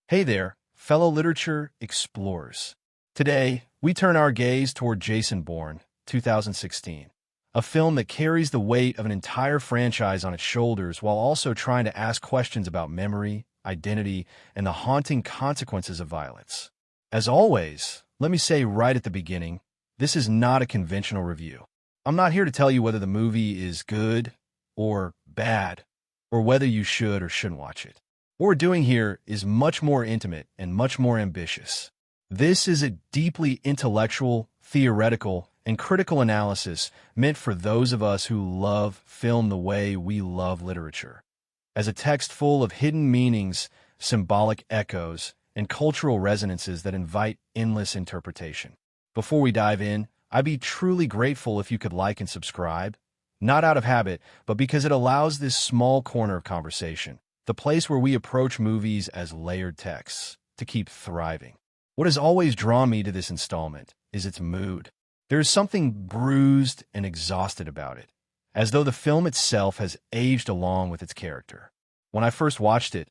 Hey there, fellow literature explorers. Today, we turn our gaze toward Jason Bourne, 2016, a film that carries the weight of an entire franchise on its shoulders while also trying to ask questions about memory, identity, and the haunting consequences of violence. As always, let me say right at the beginning, this is not a conventional review. I'm not here to tell you whether the movie is good or bad, or whether you should or shouldn't watch it. What we're doing here is much more intimate and much more ambitious. This is a deeply intellectual, theoretical, and critical analysis meant for those of us who love film the way we love literature. As a text full of hidden meanings, symbolic echoes, and cultural resonances that invite endless interpretation. Before we dive in, I'd be truly grateful if you could like and subscribe, not out of habit, but because it allows this small corner of conversation, the place where we approach movies as layered texts, to keep thriving. What has always drawn me to this installment is its mood. There is something bruised and exhausted about it, as though the film itself has aged along with its character. When I first watched it,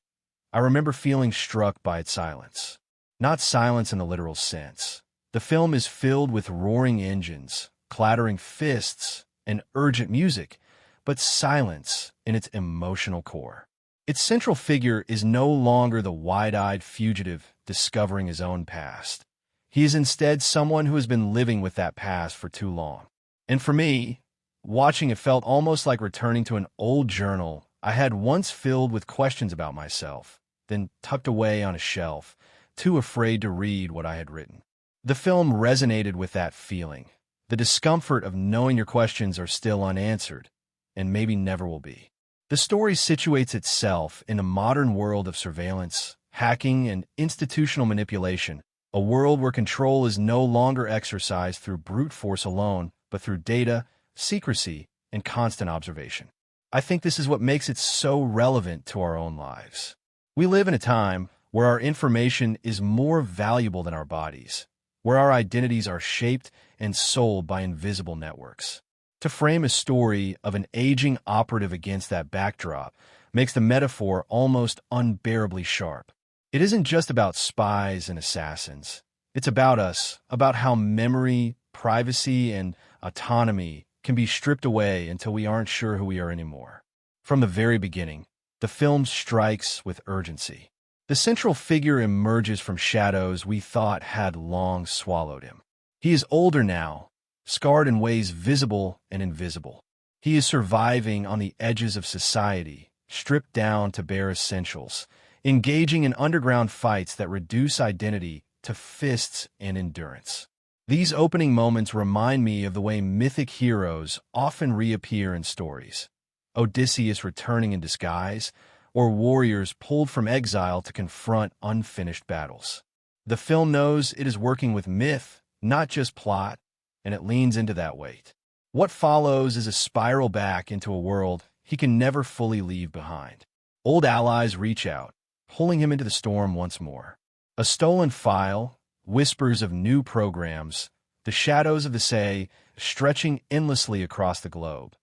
I remember feeling struck by its silence. Not silence in the literal sense. The film is filled with roaring engines, clattering fists, and urgent music, but silence in its emotional core. Its central figure is no longer the wide-eyed fugitive discovering his own past. He is instead someone who has been living with that past for too long. And for me, watching it felt almost like returning to an old journal I had once filled with questions about myself, then tucked away on a shelf, too afraid to read what I had written. The film resonated with that feeling, the discomfort of knowing your questions are still unanswered, and maybe never will be. The story situates itself in a modern world of surveillance, hacking, and institutional manipulation, a world where control is no longer exercised through brute force alone, but through data, secrecy, and constant observation. I think this is what makes it so relevant to our own lives. We live in a time where our information is more valuable than our bodies, where our identities are shaped and sold by invisible networks. To frame a story of an aging operative against that backdrop makes the metaphor almost unbearably sharp. It isn't just about spies and assassins. It's about us, about how memory, privacy, and autonomy can be stripped away until we aren't sure who we are anymore. From the very beginning, the film strikes with urgency. The central figure emerges from shadows we thought had long swallowed him. He is older now, scarred in ways visible and invisible. He is surviving on the edges of society, stripped down to bare essentials, engaging in underground fights that reduce identity to fists and endurance. These opening moments remind me of the way mythic heroes often reappear in stories. Odysseus returning in disguise, or warriors pulled from exile to confront unfinished battles. The film knows it is working with myth, not just plot, and it leans into that weight. What follows is a spiral back into a world he can never fully leave behind. Old allies reach out, pulling him into the storm once more. A stolen file, whispers of new programs, the shadows of the Say stretching endlessly across the globe.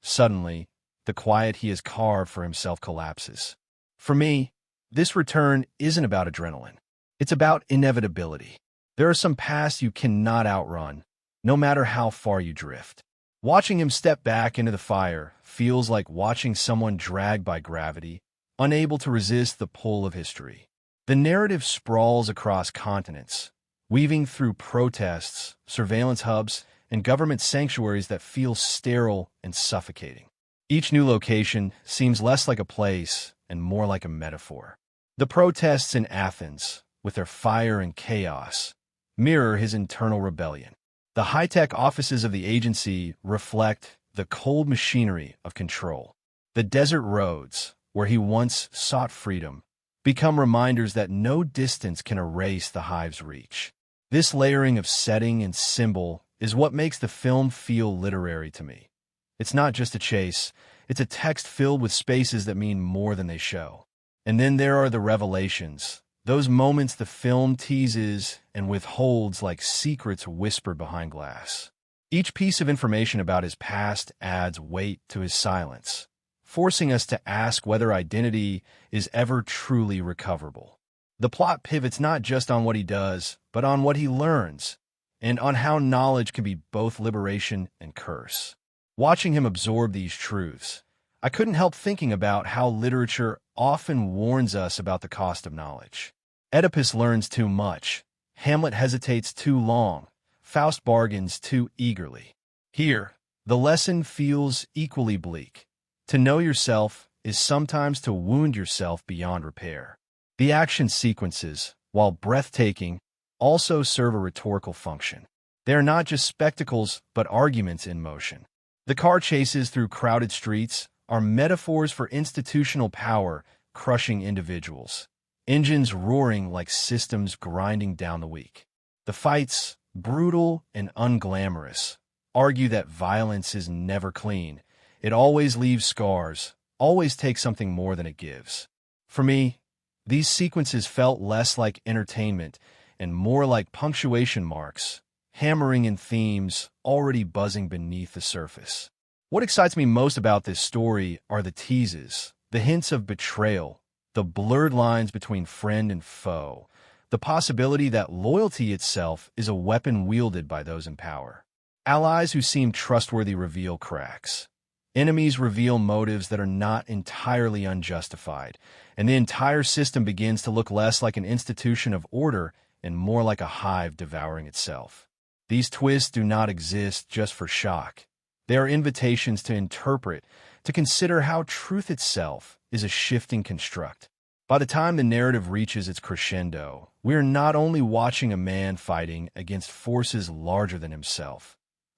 Suddenly, the quiet he has carved for himself collapses. For me, this return isn't about adrenaline. It's about inevitability. There are some paths you cannot outrun, no matter how far you drift. Watching him step back into the fire feels like watching someone dragged by gravity, unable to resist the pull of history. The narrative sprawls across continents, weaving through protests, surveillance hubs, and government sanctuaries that feel sterile and suffocating. Each new location seems less like a place and more like a metaphor. The protests in Athens, with their fire and chaos, mirror his internal rebellion. The high-tech offices of the agency reflect the cold machinery of control. The desert roads, where he once sought freedom, become reminders that no distance can erase the hive's reach. This layering of setting and symbol is what makes the film feel literary to me. It's not just a chase, it's a text filled with spaces that mean more than they show. And then there are the revelations, those moments the film teases and withholds like secrets whispered behind glass. Each piece of information about his past adds weight to his silence, forcing us to ask whether identity is ever truly recoverable. The plot pivots not just on what he does, but on what he learns, and on how knowledge can be both liberation and curse. Watching him absorb these truths, I couldn't help thinking about how literature often warns us about the cost of knowledge. Oedipus learns too much, Hamlet hesitates too long, Faust bargains too eagerly. Here, the lesson feels equally bleak. To know yourself is sometimes to wound yourself beyond repair. The action sequences, while breathtaking, also serve a rhetorical function. They are not just spectacles, but arguments in motion. The car chases through crowded streets are metaphors for institutional power crushing individuals, engines roaring like systems grinding down the weak. The fights, brutal and unglamorous, argue that violence is never clean. It always leaves scars, always takes something more than it gives. For me, these sequences felt less like entertainment and more like punctuation marks, hammering in themes already buzzing beneath the surface. What excites me most about this story are the teases, the hints of betrayal, the blurred lines between friend and foe, the possibility that loyalty itself is a weapon wielded by those in power. Allies who seem trustworthy reveal cracks. Enemies reveal motives that are not entirely unjustified, and the entire system begins to look less like an institution of order and more like a hive devouring itself. These twists do not exist just for shock. They are invitations to interpret, to consider how truth itself is a shifting construct. By the time the narrative reaches its crescendo, we are not only watching a man fighting against forces larger than himself.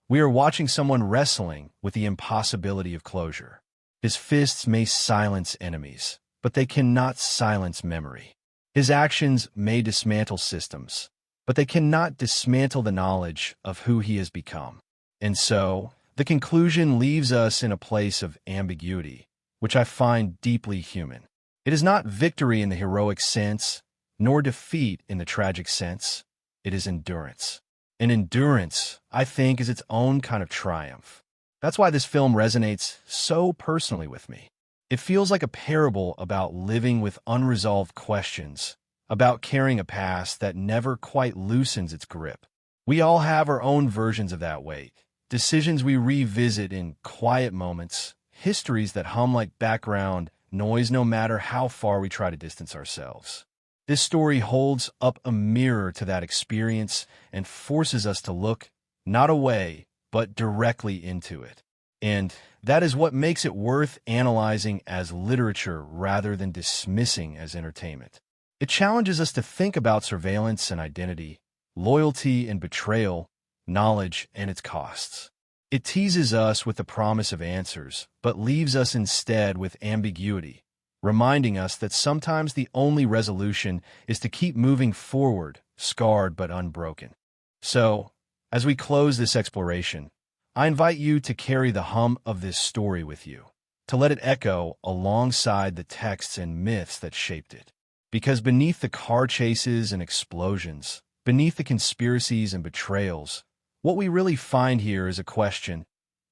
We are watching someone wrestling with the impossibility of closure. His fists may silence enemies, but they cannot silence memory. His actions may dismantle systems, but they cannot dismantle the knowledge of who he has become. And so, the conclusion leaves us in a place of ambiguity, which I find deeply human. It is not victory in the heroic sense, nor defeat in the tragic sense. It is endurance. And endurance, I think, is its own kind of triumph. That's why this film resonates so personally with me. It feels like a parable about living with unresolved questions, about carrying a past that never quite loosens its grip. We all have our own versions of that weight, decisions we revisit in quiet moments, histories that hum like background noise no matter how far we try to distance ourselves. This story holds up a mirror to that experience and forces us to look, not away, but directly into it. And that is what makes it worth analyzing as literature rather than dismissing as entertainment. It challenges us to think about surveillance and identity, loyalty and betrayal, knowledge and its costs. It teases us with the promise of answers, but leaves us instead with ambiguity, reminding us that sometimes the only resolution is to keep moving forward, scarred but unbroken. So, as we close this exploration, I invite you to carry the hum of this story with you, to let it echo alongside the texts and myths that shaped it. Because beneath the car chases and explosions, beneath the conspiracies and betrayals, what we really find here is a question: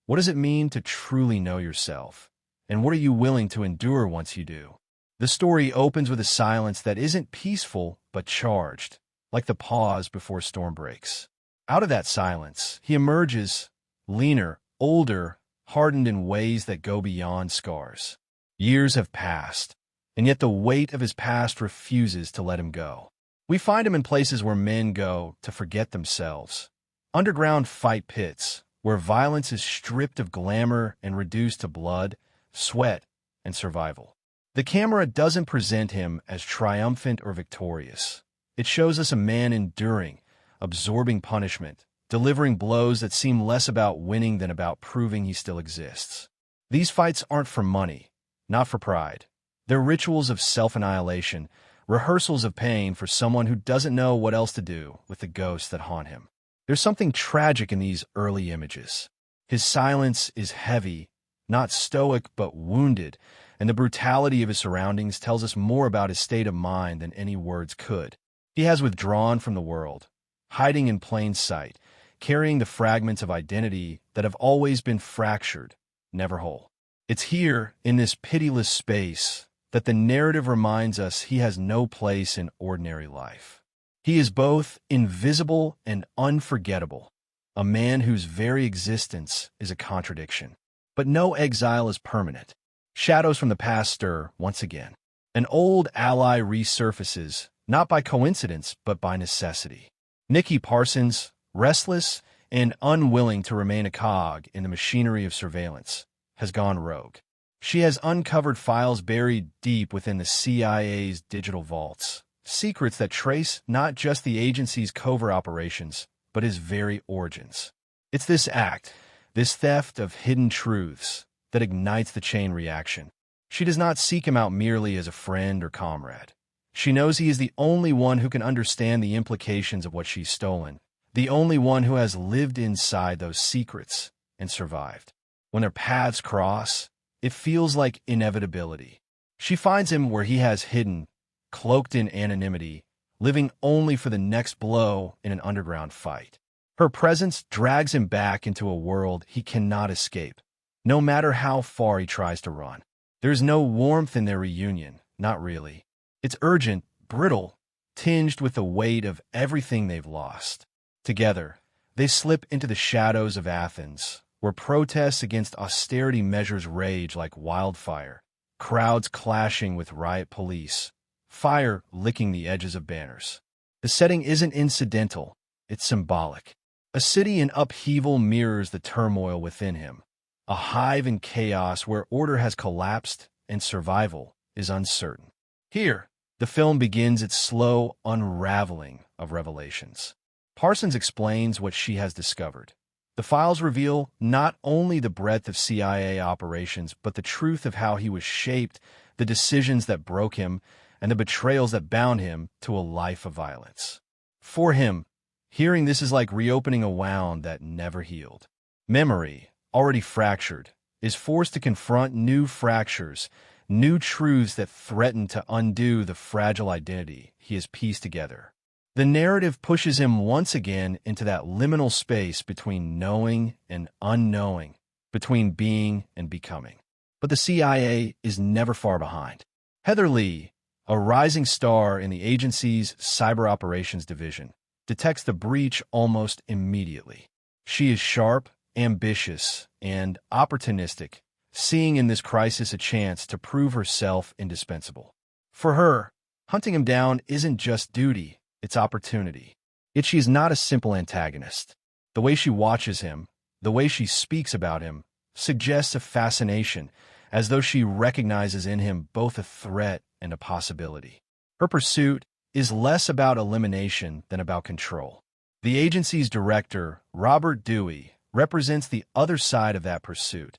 what does it mean to truly know yourself? And what are you willing to endure once you do? The story opens with a silence that isn't peaceful but charged, like the pause before a storm breaks. Out of that silence, he emerges, leaner, older, hardened in ways that go beyond scars. Years have passed, and yet the weight of his past refuses to let him go. We find him in places where men go to forget themselves. Underground fight pits, where violence is stripped of glamour and reduced to blood, sweat, and survival. The camera doesn't present him as triumphant or victorious. It shows us a man enduring, absorbing punishment, delivering blows that seem less about winning than about proving he still exists. These fights aren't for money, not for pride. They're rituals of self-annihilation, rehearsals of pain for someone who doesn't know what else to do with the ghosts that haunt him. There's something tragic in these early images. His silence is heavy, not stoic but wounded, and the brutality of his surroundings tells us more about his state of mind than any words could. He has withdrawn from the world, hiding in plain sight, carrying the fragments of identity that have always been fractured, never whole. It's here, in this pitiless space, that the narrative reminds us he has no place in ordinary life. He is both invisible and unforgettable, a man whose very existence is a contradiction. But no exile is permanent. Shadows from the past stir once again. An old ally resurfaces, not by coincidence, but by necessity. Nikki Parsons, restless and unwilling to remain a cog in the machinery of surveillance, has gone rogue. She has uncovered files buried deep within the CIA's digital vaults, secrets that trace not just the agency's covert operations, but his very origins. It's this act, this theft of hidden truths, that ignites the chain reaction. She does not seek him out merely as a friend or comrade. She knows he is the only one who can understand the implications of what she's stolen, the only one who has lived inside those secrets and survived. When their paths cross, it feels like inevitability. She finds him where he has hidden, cloaked in anonymity, living only for the next blow in an underground fight. Her presence drags him back into a world he cannot escape, no matter how far he tries to run. There's no warmth in their reunion, not really. It's urgent, brittle, tinged with the weight of everything they've lost. Together, they slip into the shadows of Athens, where protests against austerity measures rage like wildfire, crowds clashing with riot police, fire licking the edges of banners. The setting isn't incidental, it's symbolic. A city in upheaval mirrors the turmoil within him, a hive in chaos where order has collapsed and survival is uncertain. Here, the film begins its slow unraveling of revelations. Parsons explains what she has discovered. The files reveal not only the breadth of CIA operations, but the truth of how he was shaped, the decisions that broke him, and the betrayals that bound him to a life of violence. For him, hearing this is like reopening a wound that never healed. Memory, already fractured, is forced to confront new fractures, new truths that threaten to undo the fragile identity he has pieced together. The narrative pushes him once again into that liminal space between knowing and unknowing, between being and becoming. But the CIA is never far behind. Heather Lee, a rising star in the agency's cyber operations division, detects the breach almost immediately. She is sharp, ambitious, and opportunistic, seeing in this crisis a chance to prove herself indispensable. For her, hunting him down isn't just duty, it's opportunity. Yet she is not a simple antagonist. The way she watches him, the way she speaks about him, suggests a fascination, as though she recognizes in him both a threat and a possibility. Her pursuit is less about elimination than about control. The agency's director, Robert Dewey, represents the other side of that pursuit.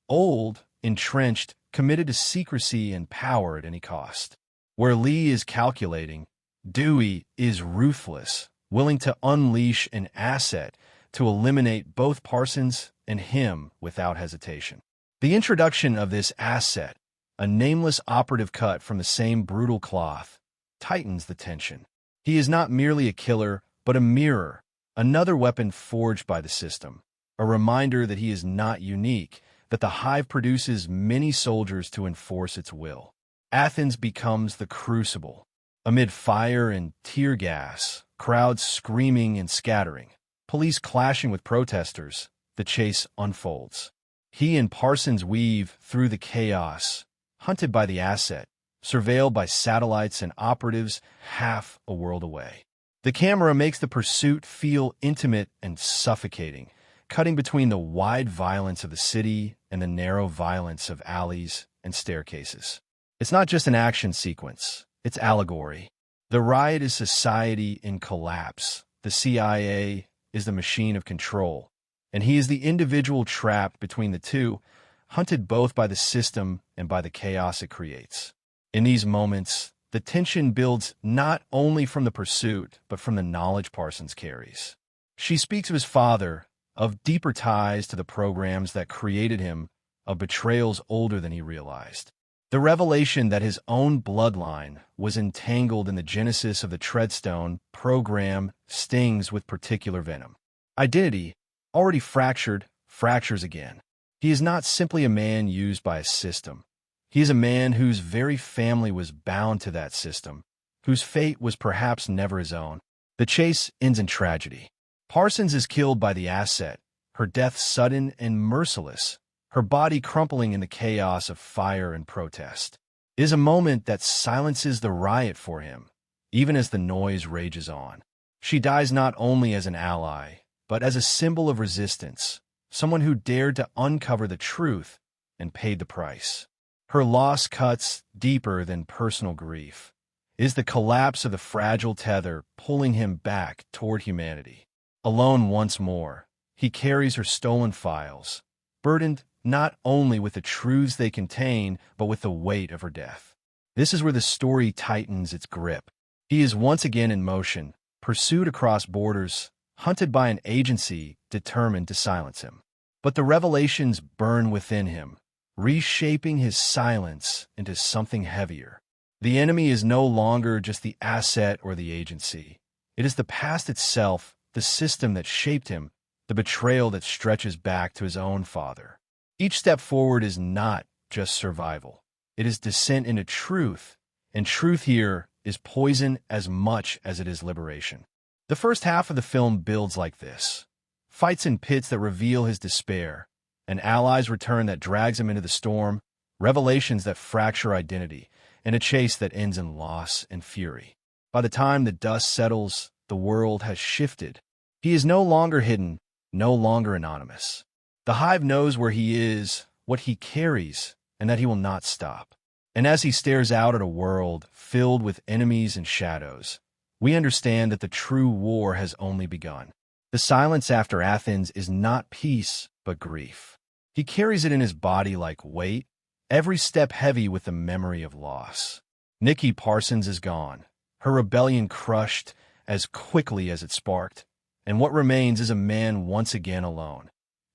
Old, entrenched, committed to secrecy and power at any cost. Where Lee is calculating, Dewey is ruthless, willing to unleash an asset to eliminate both Parsons and him without hesitation. The introduction of this asset, a nameless operative cut from the same brutal cloth, tightens the tension. He is not merely a killer, but a mirror, another weapon forged by the system, a reminder that he is not unique, that the hive produces many soldiers to enforce its will. Athens becomes the crucible. Amid fire and tear gas, crowds screaming and scattering, police clashing with protesters, the chase unfolds. He and Parsons weave through the chaos, hunted by the asset, surveilled by satellites and operatives half a world away. The camera makes the pursuit feel intimate and suffocating, cutting between the wide violence of the city and the narrow violence of alleys and staircases. It's not just an action sequence. It's allegory. The riot is society in collapse. The CIA is the machine of control. And he is the individual trapped between the two, hunted both by the system and by the chaos it creates. In these moments, the tension builds not only from the pursuit, but from the knowledge Parsons carries. She speaks of his father, of deeper ties to the programs that created him, of betrayals older than he realized. The revelation that his own bloodline was entangled in the genesis of the Treadstone program stings with particular venom. Identity, already fractured, fractures again. He is not simply a man used by a system. He is a man whose very family was bound to that system, whose fate was perhaps never his own. The chase ends in tragedy. Parsons is killed by the asset, her death sudden and merciless, her body crumpling in the chaos of fire and protest. It is a moment that silences the riot for him, even as the noise rages on. She dies not only as an ally, but as a symbol of resistance, someone who dared to uncover the truth and paid the price. Her loss cuts deeper than personal grief. It is the collapse of the fragile tether pulling him back toward humanity. Alone once more, he carries her stolen files, burdened not only with the truths they contain, but with the weight of her death. This is where the story tightens its grip. He is once again in motion, pursued across borders, hunted by an agency determined to silence him. But the revelations burn within him, reshaping his silence into something heavier. The enemy is no longer just the asset or the agency. It is the past itself, the system that shaped him, the betrayal that stretches back to his own father. Each step forward is not just survival. It is descent into truth, and truth here is poison as much as it is liberation. The first half of the film builds like this. Fights in pits that reveal his despair, an ally's return that drags him into the storm, revelations that fracture identity, and a chase that ends in loss and fury. By the time the dust settles, the world has shifted. He is no longer hidden, no longer anonymous. The hive knows where he is, what he carries, and that he will not stop. And as he stares out at a world filled with enemies and shadows, we understand that the true war has only begun. The silence after Athens is not peace, but grief. He carries it in his body like weight, every step heavy with the memory of loss. Nikki Parsons is gone, her rebellion crushed as quickly as it sparked, and what remains is a man once again alone.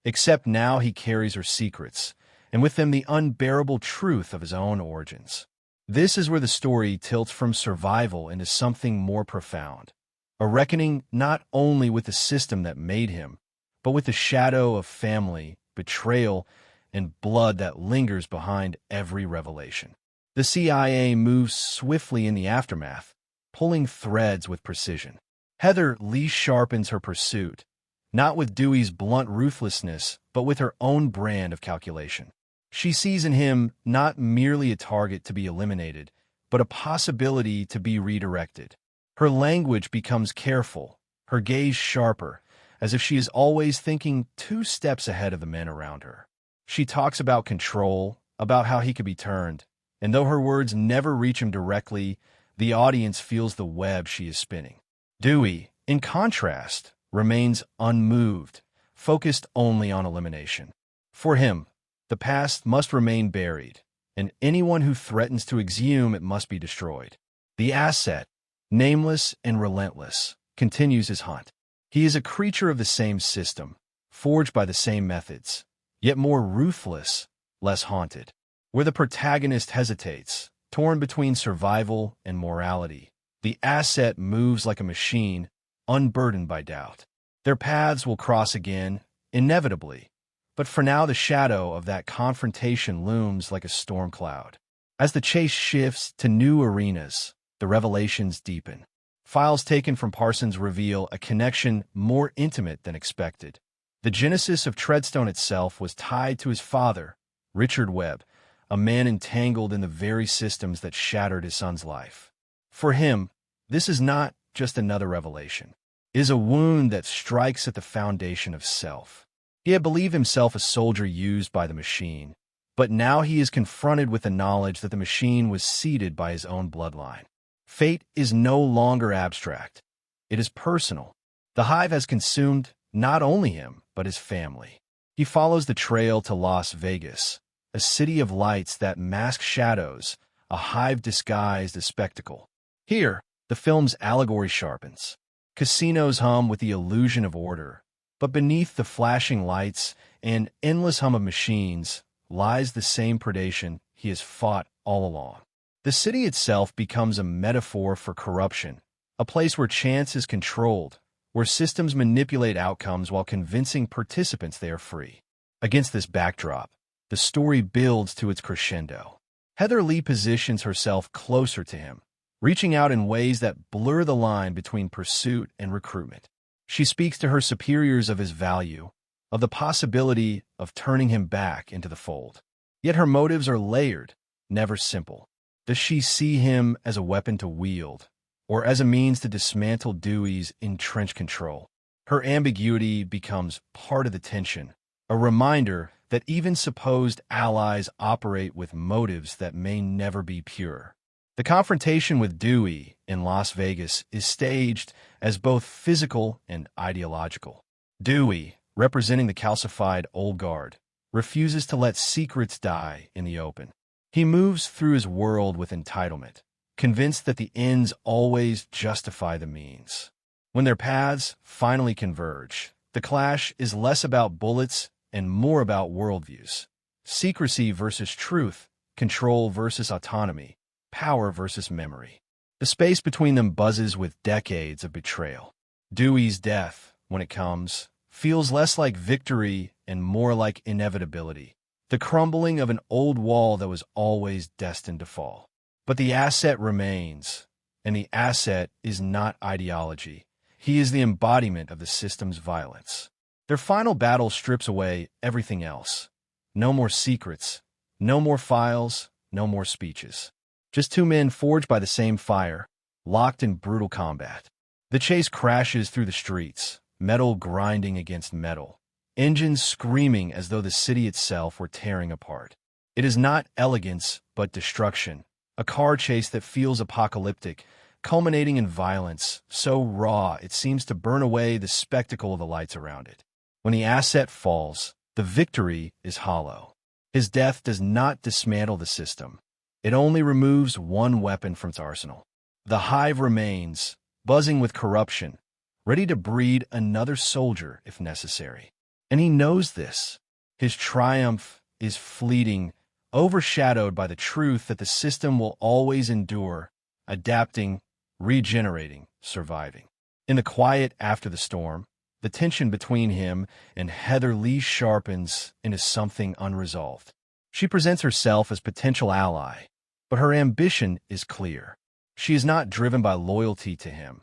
Except now he carries her secrets, and with them the unbearable truth of his own origins. This is where the story tilts from survival into something more profound, a reckoning not only with the system that made him, but with the shadow of family, betrayal, and blood that lingers behind every revelation. The CIA moves swiftly in the aftermath, pulling threads with precision. Heather Lee sharpens her pursuit, not with Dewey's blunt ruthlessness, but with her own brand of calculation. She sees in him not merely a target to be eliminated, but a possibility to be redirected. Her language becomes careful, her gaze sharper, as if she is always thinking 2 steps ahead of the men around her. She talks about control, about how he could be turned, and though her words never reach him directly, the audience feels the web she is spinning. Dewey, in contrast, remains unmoved, focused only on elimination. For him, the past must remain buried, and anyone who threatens to exhume it must be destroyed. The asset, nameless and relentless, continues his hunt. He is a creature of the same system, forged by the same methods, yet more ruthless, less haunted. Where the protagonist hesitates, torn between survival and morality, the asset moves like a machine, unburdened by doubt. Their paths will cross again, inevitably, but for now the shadow of that confrontation looms like a storm cloud. As the chase shifts to new arenas, the revelations deepen. Files taken from Parsons reveal a connection more intimate than expected. The genesis of Treadstone itself was tied to his father, Richard Webb, a man entangled in the very systems that shattered his son's life. For him, this is not just another revelation. It is a wound that strikes at the foundation of self. He had believed himself a soldier used by the machine, but now he is confronted with the knowledge that the machine was seeded by his own bloodline. Fate is no longer abstract. It is personal. The hive has consumed not only him, but his family. He follows the trail to Las Vegas, a city of lights that mask shadows, a hive disguised as spectacle. Here, the film's allegory sharpens. Casinos hum with the illusion of order, but beneath the flashing lights and endless hum of machines lies the same predation he has fought all along. The city itself becomes a metaphor for corruption, a place where chance is controlled, where systems manipulate outcomes while convincing participants they are free. Against this backdrop, the story builds to its crescendo. Heather Lee positions herself closer to him, reaching out in ways that blur the line between pursuit and recruitment. She speaks to her superiors of his value, of the possibility of turning him back into the fold. Yet her motives are layered, never simple. Does she see him as a weapon to wield, or as a means to dismantle Dewey's entrenched control? Her ambiguity becomes part of the tension, a reminder that even supposed allies operate with motives that may never be pure. The confrontation with Dewey in Las Vegas is staged as both physical and ideological. Dewey, representing the calcified old guard, refuses to let secrets die in the open. He moves through his world with entitlement, convinced that the ends always justify the means. When their paths finally converge, the clash is less about bullets and more about worldviews. Secrecy versus truth, control versus autonomy, power versus memory. The space between them buzzes with decades of betrayal. Dewey's death, when it comes, feels less like victory and more like inevitability, the crumbling of an old wall that was always destined to fall. But the asset remains, and the asset is not ideology. He is the embodiment of the system's violence. Their final battle strips away everything else. No more secrets, no more files, no more speeches. Just two men forged by the same fire, locked in brutal combat. The chase crashes through the streets, metal grinding against metal, engines screaming as though the city itself were tearing apart. It is not elegance, but destruction, a car chase that feels apocalyptic, culminating in violence so raw it seems to burn away the spectacle of the lights around it. When the asset falls, the victory is hollow. His death does not dismantle the system. It only removes one weapon from its arsenal. The hive remains, buzzing with corruption, ready to breed another soldier if necessary. And he knows this. His triumph is fleeting, overshadowed by the truth that the system will always endure, adapting, regenerating, surviving. In the quiet after the storm, the tension between him and Heather Lee sharpens into something unresolved. She presents herself as potential ally, but her ambition is clear. She is not driven by loyalty to him,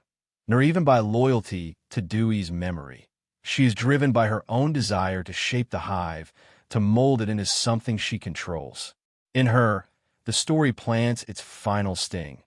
nor even by loyalty to Dewey's memory. She is driven by her own desire to shape the hive, to mold it into something she controls. In her, the story plants its final sting.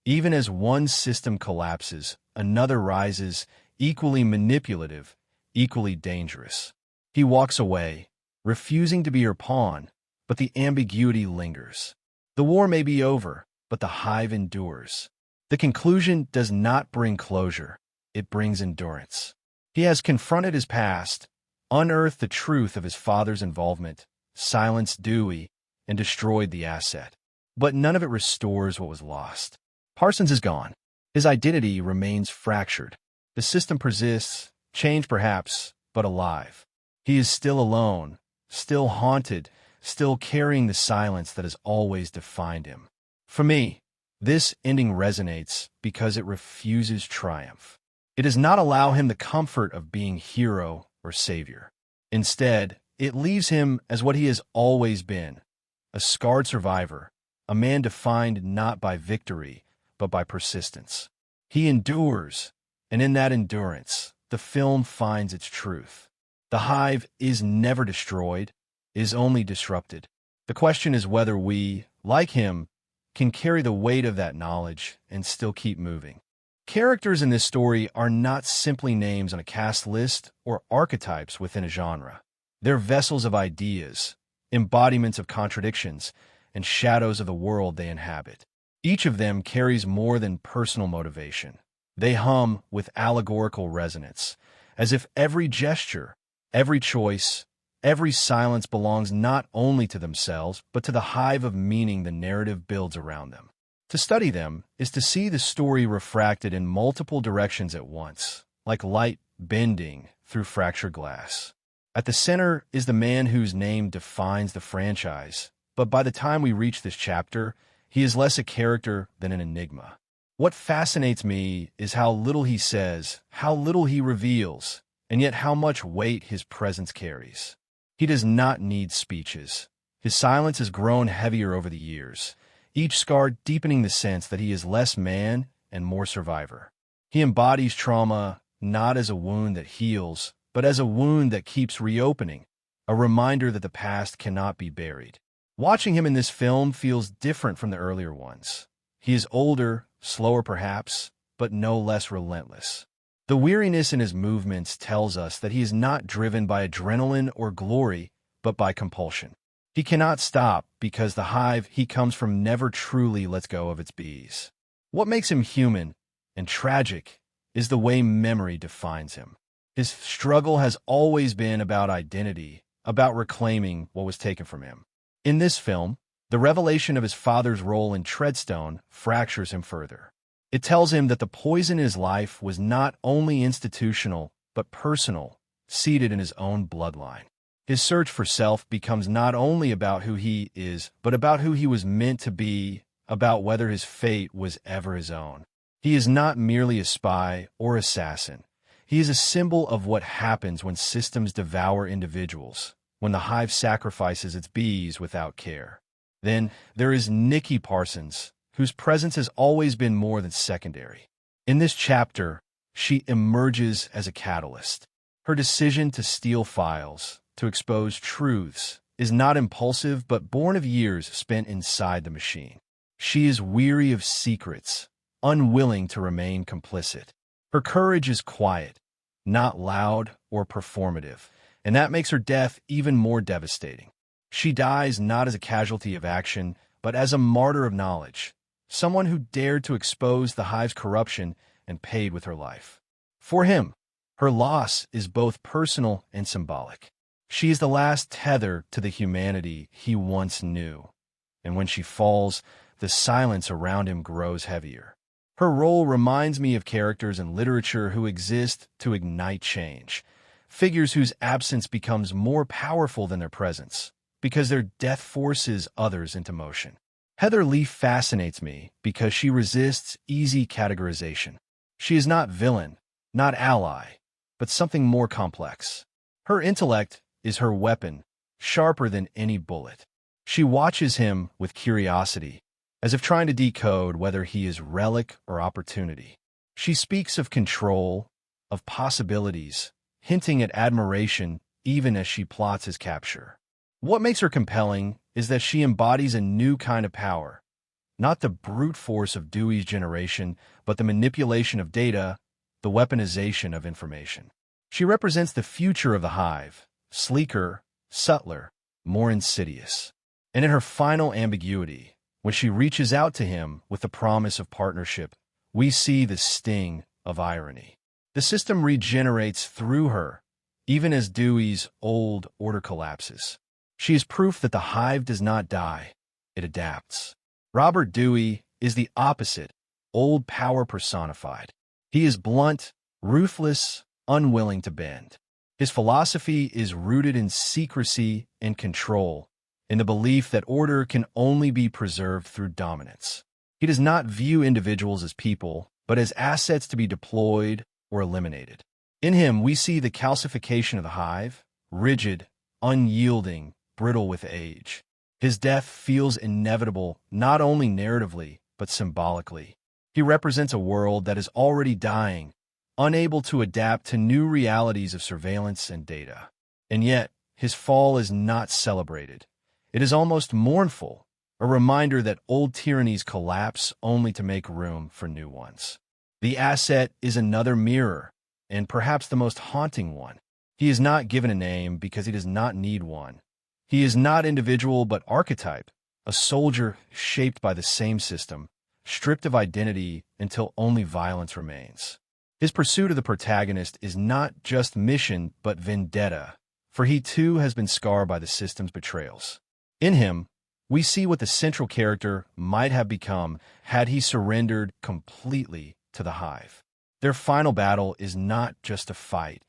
Even as one system collapses, another rises, equally manipulative, equally dangerous. He walks away, refusing to be her pawn, but the ambiguity lingers. The war may be over, but the hive endures. The conclusion does not bring closure, it brings endurance. He has confronted his past, unearthed the truth of his father's involvement, silenced Dewey, and destroyed the asset. But none of it restores what was lost. Parsons is gone. His identity remains fractured. The system persists, changed perhaps, but alive. He is still alone, still haunted, still carrying the silence that has always defined him. For me, this ending resonates because it refuses triumph. It does not allow him the comfort of being hero or savior. Instead, it leaves him as what he has always been, a scarred survivor, a man defined not by victory, but by persistence. He endures, and in that endurance, the film finds its truth. The hive is never destroyed, is only disrupted. The question is whether we, like him, can carry the weight of that knowledge and still keep moving. Characters in this story are not simply names on a cast list or archetypes within a genre. They're vessels of ideas, embodiments of contradictions, and shadows of the world they inhabit. Each of them carries more than personal motivation. They hum with allegorical resonance, as if every gesture, every choice, every silence belongs not only to themselves, but to the hive of meaning the narrative builds around them. To study them is to see the story refracted in multiple directions at once, like light bending through fractured glass. At the center is the man whose name defines the franchise, but by the time we reach this chapter, he is less a character than an enigma. What fascinates me is how little he says, how little he reveals, and yet how much weight his presence carries. He does not need speeches. His silence has grown heavier over the years, each scar deepening the sense that he is less man and more survivor. He embodies trauma not as a wound that heals, but as a wound that keeps reopening, a reminder that the past cannot be buried. Watching him in this film feels different from the earlier ones. He is older, slower perhaps, but no less relentless. The weariness in his movements tells us that he is not driven by adrenaline or glory, but by compulsion. He cannot stop because the hive he comes from never truly lets go of its bees. What makes him human and tragic is the way memory defines him. His struggle has always been about identity, about reclaiming what was taken from him. In this film, the revelation of his father's role in Treadstone fractures him further. It tells him that the poison in his life was not only institutional, but personal, seated in his own bloodline. His search for self becomes not only about who he is, but about who he was meant to be, about whether his fate was ever his own. He is not merely a spy or assassin. He is a symbol of what happens when systems devour individuals, when the hive sacrifices its bees without care. Then there is Nikki Parsons, whose presence has always been more than secondary. In this chapter, she emerges as a catalyst. Her decision to steal files, to expose truths, is not impulsive but born of years spent inside the machine. She is weary of secrets, unwilling to remain complicit. Her courage is quiet, not loud or performative, and that makes her death even more devastating. She dies not as a casualty of action, but as a martyr of knowledge, someone who dared to expose the hive's corruption and paid with her life. For him, her loss is both personal and symbolic. She is the last tether to the humanity he once knew, and when she falls, the silence around him grows heavier. Her role reminds me of characters in literature who exist to ignite change, figures whose absence becomes more powerful than their presence, because their death forces others into motion. Heather Leaf fascinates me because she resists easy categorization. She is not villain, not ally, but something more complex. Her intellect is her weapon, sharper than any bullet. She watches him with curiosity, as if trying to decode whether he is relic or opportunity. She speaks of control, of possibilities, hinting at admiration even as she plots his capture. What makes her compelling is that she embodies a new kind of power, not the brute force of Dewey's generation, but the manipulation of data, the weaponization of information. She represents the future of the hive, sleeker, subtler, more insidious. And in her final ambiguity, when she reaches out to him with the promise of partnership, we see the sting of irony. The system regenerates through her, even as Dewey's old order collapses. She is proof that the hive does not die, it adapts. Robert Dewey is the opposite, old power personified. He is blunt, ruthless, unwilling to bend. His philosophy is rooted in secrecy and control, in the belief that order can only be preserved through dominance. He does not view individuals as people, but as assets to be deployed or eliminated. In him, we see the calcification of the hive, rigid, unyielding, brittle with age. His death feels inevitable not only narratively, but symbolically. He represents a world that is already dying, unable to adapt to new realities of surveillance and data. And yet, his fall is not celebrated. It is almost mournful, a reminder that old tyrannies collapse only to make room for new ones. The asset is another mirror, and perhaps the most haunting one. He is not given a name because he does not need one. He is not individual but archetype, a soldier shaped by the same system, stripped of identity until only violence remains. His pursuit of the protagonist is not just mission but vendetta, for he too has been scarred by the system's betrayals. In him, we see what the central character might have become had he surrendered completely to the hive. Their final battle is not just a fight.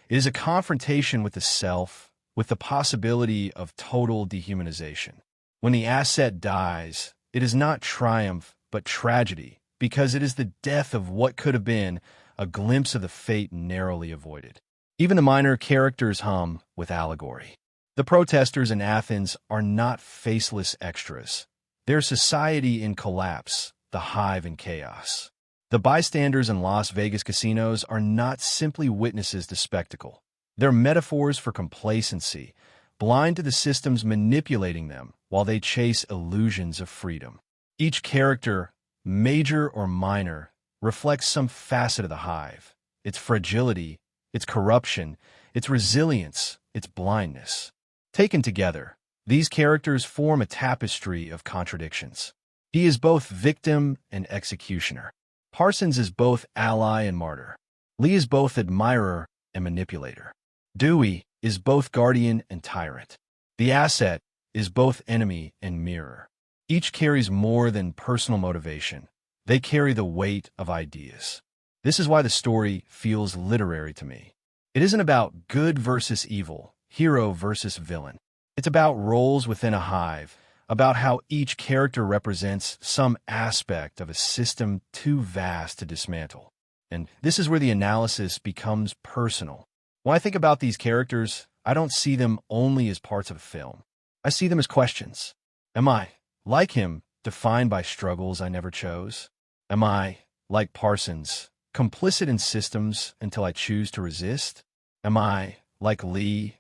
It is a confrontation with the self, with the possibility of total dehumanization. When the asset dies, it is not triumph, but tragedy, because it is the death of what could have been a glimpse of the fate narrowly avoided. Even the minor characters hum with allegory. The protesters in Athens are not faceless extras. They're society in collapse, the hive in chaos. The bystanders in Las Vegas casinos are not simply witnesses to spectacle. They're metaphors for complacency, blind to the systems manipulating them while they chase illusions of freedom. Each character, major or minor, reflects some facet of the hive: its fragility, its corruption, its resilience, its blindness. Taken together, these characters form a tapestry of contradictions. He is both victim and executioner. Parsons is both ally and martyr. Lee is both admirer and manipulator. Dewey is both guardian and tyrant. The asset is both enemy and mirror. Each carries more than personal motivation. They carry the weight of ideas. This is why the story feels literary to me. It isn't about good versus evil, hero versus villain. It's about roles within a hive, about how each character represents some aspect of a system too vast to dismantle. And this is where the analysis becomes personal. When I think about these characters, I don't see them only as parts of a film. I see them as questions. Am I, like him, defined by struggles I never chose? Am I, like Parsons, complicit in systems until I choose to resist? Am I, like Lee,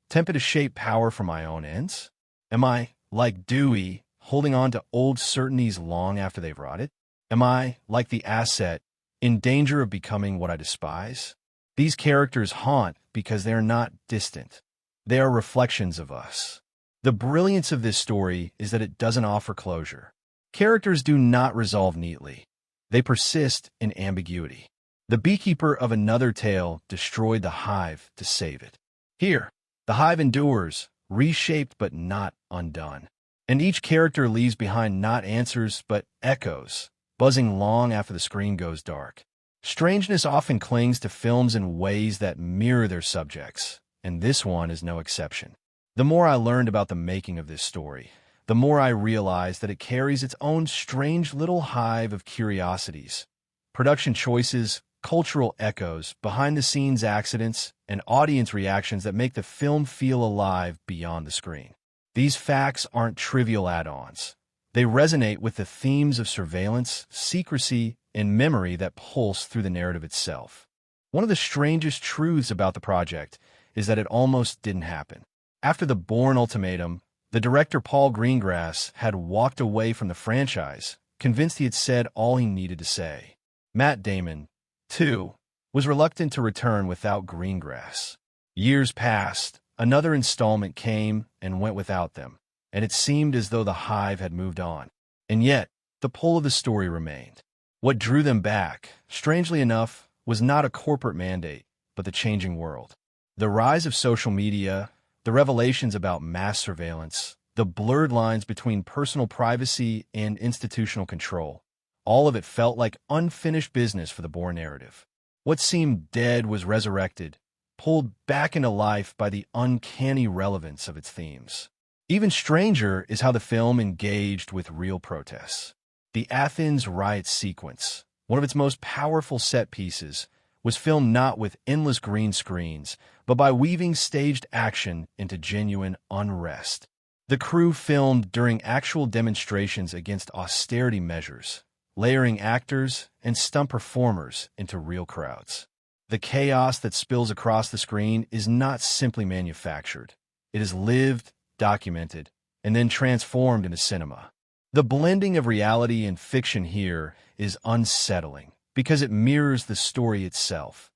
tempted to shape power for my own ends? Am I, like Dewey, holding on to old certainties long after they've rotted? Am I, like the asset, in danger of becoming what I despise? These characters haunt because they are not distant. They are reflections of us. The brilliance of this story is that it doesn't offer closure. Characters do not resolve neatly. They persist in ambiguity. The beekeeper of another tale destroyed the hive to save it. Here, the hive endures, reshaped but not undone. And each character leaves behind not answers but echoes, buzzing long after the screen goes dark. Strangeness often clings to films in ways that mirror their subjects, and this one is no exception. The more I learned about the making of this story, the more I realized that it carries its own strange little hive of curiosities, production choices, cultural echoes, behind-the-scenes accidents, and audience reactions that make the film feel alive beyond the screen. These facts aren't trivial add-ons. They resonate with the themes of surveillance, secrecy, and memory that pulse through the narrative itself. One of the strangest truths about the project is that it almost didn't happen. After the Bourne ultimatum, the director Paul Greengrass had walked away from the franchise, convinced he had said all he needed to say. Matt Damon, too, was reluctant to return without Greengrass. Years passed, another installment came and went without them, and it seemed as though the hive had moved on. And yet, the pull of the story remained. What drew them back, strangely enough, was not a corporate mandate, but the changing world. The rise of social media, the revelations about mass surveillance, the blurred lines between personal privacy and institutional control, all of it felt like unfinished business for the Bourne narrative. What seemed dead was resurrected, pulled back into life by the uncanny relevance of its themes. Even stranger is how the film engaged with real protests. The Athens riot sequence, one of its most powerful set pieces, was filmed not with endless green screens, but by weaving staged action into genuine unrest. The crew filmed during actual demonstrations against austerity measures, layering actors and stunt performers into real crowds. The chaos that spills across the screen is not simply manufactured. It is lived, documented, and then transformed into cinema. The blending of reality and fiction here is unsettling because it mirrors the story itself.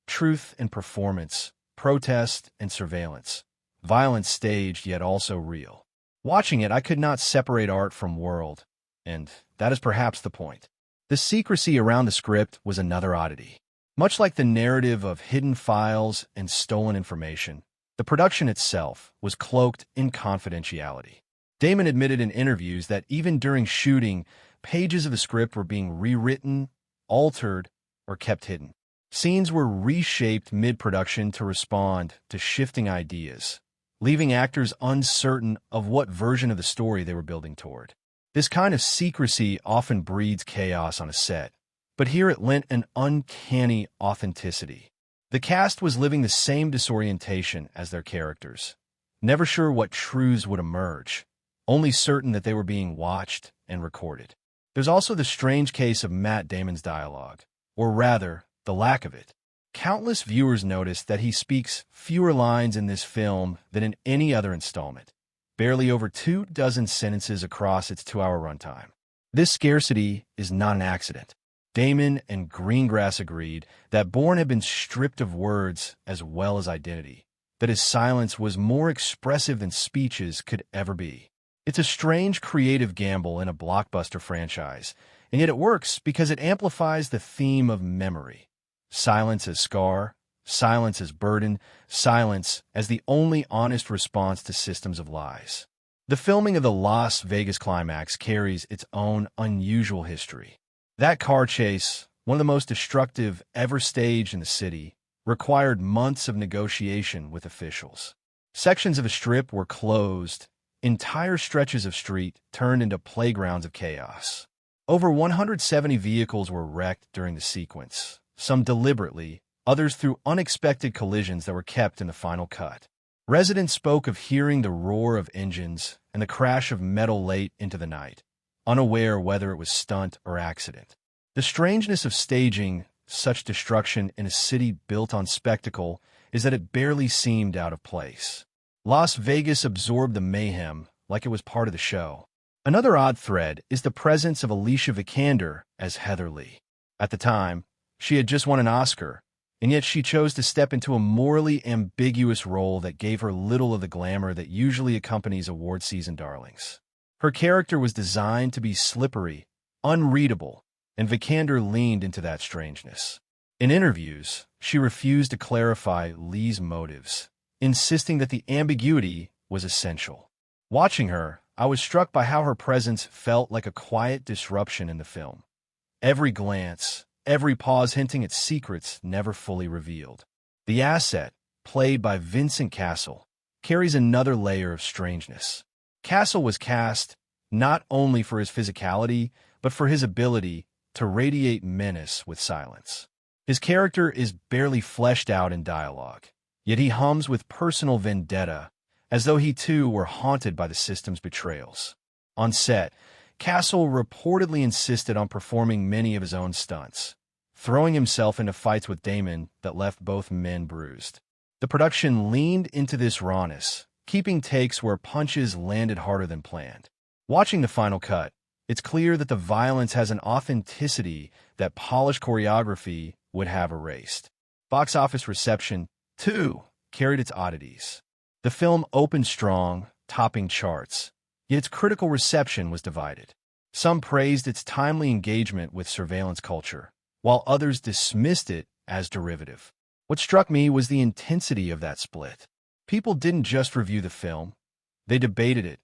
Truth and performance, protest and surveillance, violence staged yet also real. Watching it, I could not separate art from world, and that is perhaps the point. The secrecy around the script was another oddity. Much like the narrative of hidden files and stolen information, the production itself was cloaked in confidentiality. Damon admitted in interviews that even during shooting, pages of the script were being rewritten, altered, or kept hidden. Scenes were reshaped mid-production to respond to shifting ideas, leaving actors uncertain of what version of the story they were building toward. This kind of secrecy often breeds chaos on a set, but here it lent an uncanny authenticity. The cast was living the same disorientation as their characters. never sure what truths would emerge, only certain that they were being watched and recorded. There's also the strange case of Matt Damon's dialogue, or rather, the lack of it. Countless viewers noticed that he speaks fewer lines in this film than in any other installment, barely over 24 sentences across its 2-hour runtime. This scarcity is not an accident. Damon and Greengrass agreed that Bourne had been stripped of words as well as identity, that his silence was more expressive than speeches could ever be. It's a strange creative gamble in a blockbuster franchise, and yet it works because it amplifies the theme of memory. Silence as scar, silence as burden, silence as the only honest response to systems of lies. The filming of the Las Vegas climax carries its own unusual history. That car chase, one of the most destructive ever staged in the city, required months of negotiation with officials. Sections of a strip were closed, entire stretches of street turned into playgrounds of chaos. Over 170 vehicles were wrecked during the sequence, some deliberately, others through unexpected collisions that were kept in the final cut. Residents spoke of hearing the roar of engines and the crash of metal late into the night, unaware whether it was stunt or accident. The strangeness of staging such destruction in a city built on spectacle is that it barely seemed out of place. Las Vegas absorbed the mayhem like it was part of the show. Another odd thread is the presence of Alicia Vikander as Heather Lee. At the time, she had just won an Oscar, and yet she chose to step into a morally ambiguous role that gave her little of the glamour that usually accompanies award season darlings. Her character was designed to be slippery, unreadable, and Vikander leaned into that strangeness. In interviews, she refused to clarify Lee's motives, insisting that the ambiguity was essential. Watching her, I was struck by how her presence felt like a quiet disruption in the film. Every glance, every pause hinting at secrets never fully revealed. The asset, played by Vincent Cassel, carries another layer of strangeness. Cassel was cast not only for his physicality, but for his ability to radiate menace with silence. His character is barely fleshed out in dialogue, yet he hums with personal vendetta, as though he too were haunted by the system's betrayals. On set, Cassel reportedly insisted on performing many of his own stunts, throwing himself into fights with Damon that left both men bruised. The production leaned into this rawness, keeping takes where punches landed harder than planned. Watching the final cut, it's clear that the violence has an authenticity that polished choreography would have erased. Box office reception, too, carried its oddities. The film opened strong, topping charts, yet its critical reception was divided. Some praised its timely engagement with surveillance culture, while others dismissed it as derivative. What struck me was the intensity of that split. People didn't just review the film, they debated it,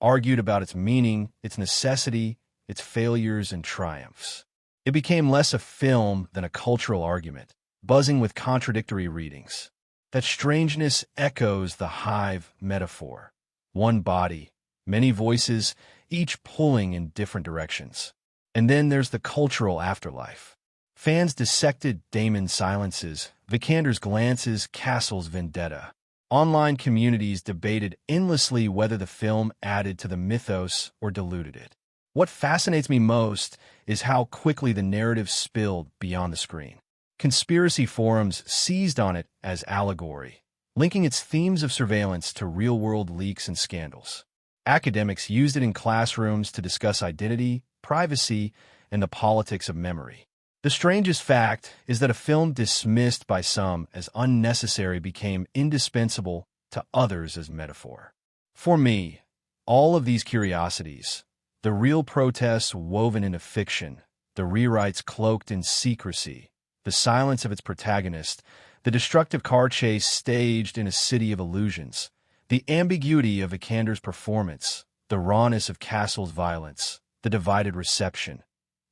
argued about its meaning, its necessity, its failures and triumphs. It became less a film than a cultural argument, buzzing with contradictory readings. That strangeness echoes the hive metaphor. One body, many voices, each pulling in different directions. And then there's the cultural afterlife. Fans dissected Damon's silences, Vikander's glances, Cassel's vendetta. Online communities debated endlessly whether the film added to the mythos or diluted it. What fascinates me most is how quickly the narrative spilled beyond the screen. Conspiracy forums seized on it as allegory, linking its themes of surveillance to real-world leaks and scandals. Academics used it in classrooms to discuss identity, privacy, and the politics of memory. The strangest fact is that a film dismissed by some as unnecessary became indispensable to others as metaphor. For me, all of these curiosities, the real protests woven into fiction, the rewrites cloaked in secrecy, the silence of its protagonist, the destructive car chase staged in a city of illusions, the ambiguity of Vikander's performance, the rawness of Cassel's violence, the divided reception,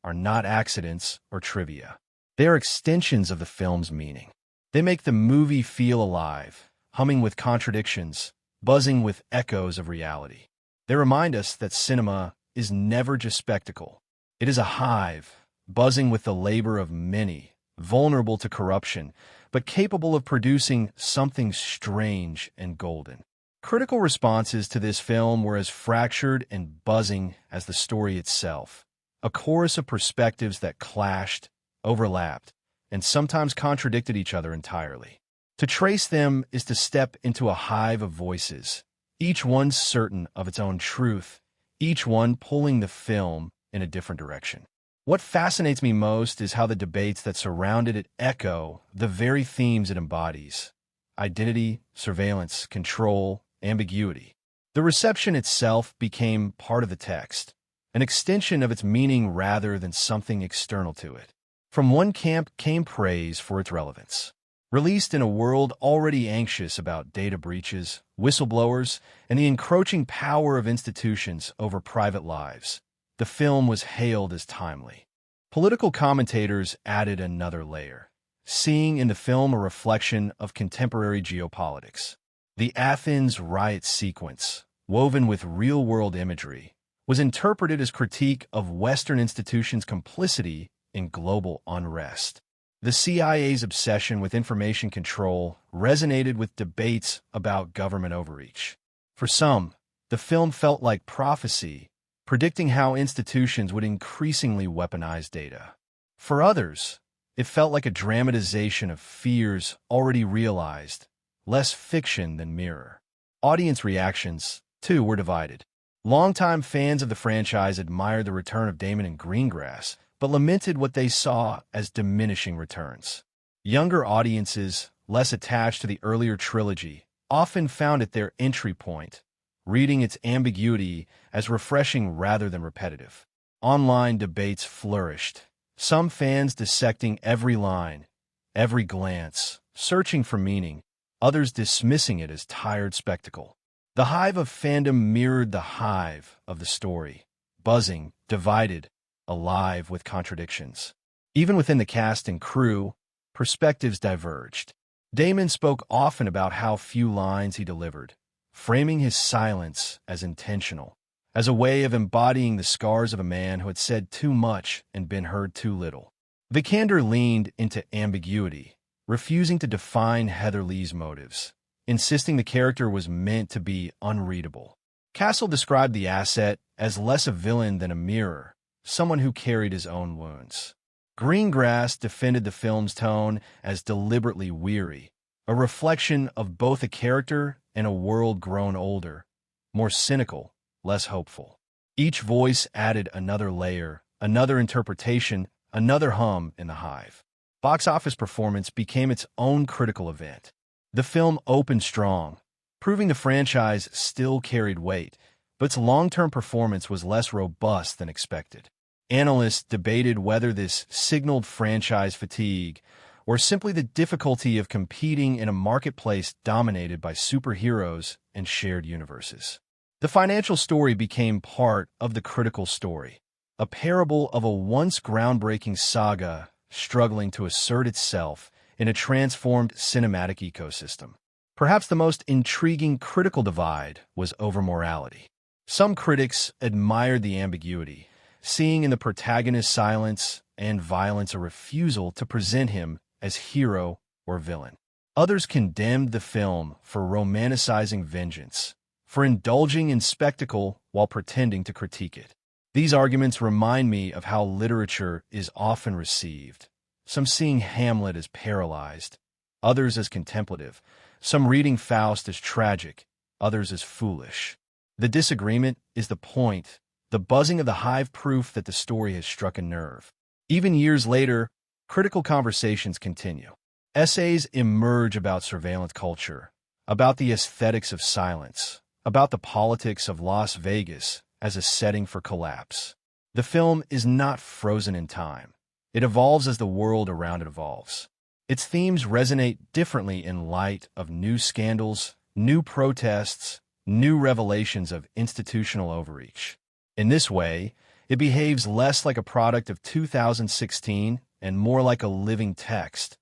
are not accidents or trivia. They are extensions of the film's meaning. They make the movie feel alive, humming with contradictions, buzzing with echoes of reality. They remind us that cinema is never just spectacle. It is a hive, buzzing with the labor of many, vulnerable to corruption, but capable of producing something strange and golden. Critical responses to this film were as fractured and buzzing as the story itself, a chorus of perspectives that clashed, overlapped, and sometimes contradicted each other entirely. To trace them is to step into a hive of voices, each one certain of its own truth, each one pulling the film in a different direction. What fascinates me most is how the debates that surrounded it echo the very themes it embodies: identity, surveillance, control, ambiguity. The reception itself became part of the text, an extension of its meaning rather than something external to it. From one camp came praise for its relevance. Released in a world already anxious about data breaches, whistleblowers, and the encroaching power of institutions over private lives, the film was hailed as timely. Political commentators added another layer, seeing in the film a reflection of contemporary geopolitics. The Athens riot sequence, woven with real-world imagery, was interpreted as critique of Western institutions' complicity in global unrest. The CIA's obsession with information control resonated with debates about government overreach. For some, the film felt like prophecy, predicting how institutions would increasingly weaponize data. For others, it felt like a dramatization of fears already realized, less fiction than mirror. Audience reactions, too, were divided. Longtime fans of the franchise admired the return of Damon and Greengrass, but lamented what they saw as diminishing returns. Younger audiences, less attached to the earlier trilogy, often found it their entry point, reading its ambiguity as refreshing rather than repetitive. Online debates flourished, some fans dissecting every line, every glance, searching for meaning, others dismissing it as tired spectacle. The hive of fandom mirrored the hive of the story, buzzing, divided, alive with contradictions. Even within the cast and crew, perspectives diverged. Damon spoke often about how few lines he delivered, framing his silence as intentional, as a way of embodying the scars of a man who had said too much and been heard too little. Vikander leaned into ambiguity, refusing to define Heather Lee's motives, insisting the character was meant to be unreadable. Cassel described the asset as less a villain than a mirror, someone who carried his own wounds. Greengrass defended the film's tone as deliberately weary, a reflection of both a character and a world grown older, more cynical, less hopeful. Each voice added another layer, another interpretation, another hum in the hive. Box office performance became its own critical event. The film opened strong, proving the franchise still carried weight, but its long-term performance was less robust than expected. Analysts debated whether this signaled franchise fatigue or simply the difficulty of competing in a marketplace dominated by superheroes and shared universes. The financial story became part of the critical story, a parable of a once groundbreaking saga struggling to assert itself in a transformed cinematic ecosystem. Perhaps the most intriguing critical divide was over morality. Some critics admired the ambiguity, seeing in the protagonist's silence and violence a refusal to present him as hero or villain. Others condemned the film for romanticizing vengeance, for indulging in spectacle while pretending to critique it. These arguments remind me of how literature is often received, some seeing Hamlet as paralyzed, others as contemplative, some reading Faust as tragic, others as foolish. The disagreement is the point, the buzzing of the hive proof that the story has struck a nerve. Even years later, critical conversations continue. Essays emerge about surveillance culture, about the aesthetics of silence, about the politics of Las Vegas as a setting for collapse. The film is not frozen in time. It evolves as the world around it evolves. Its themes resonate differently in light of new scandals, new protests, new revelations of institutional overreach. In this way, it behaves less like a product of 2016 and more like a living text,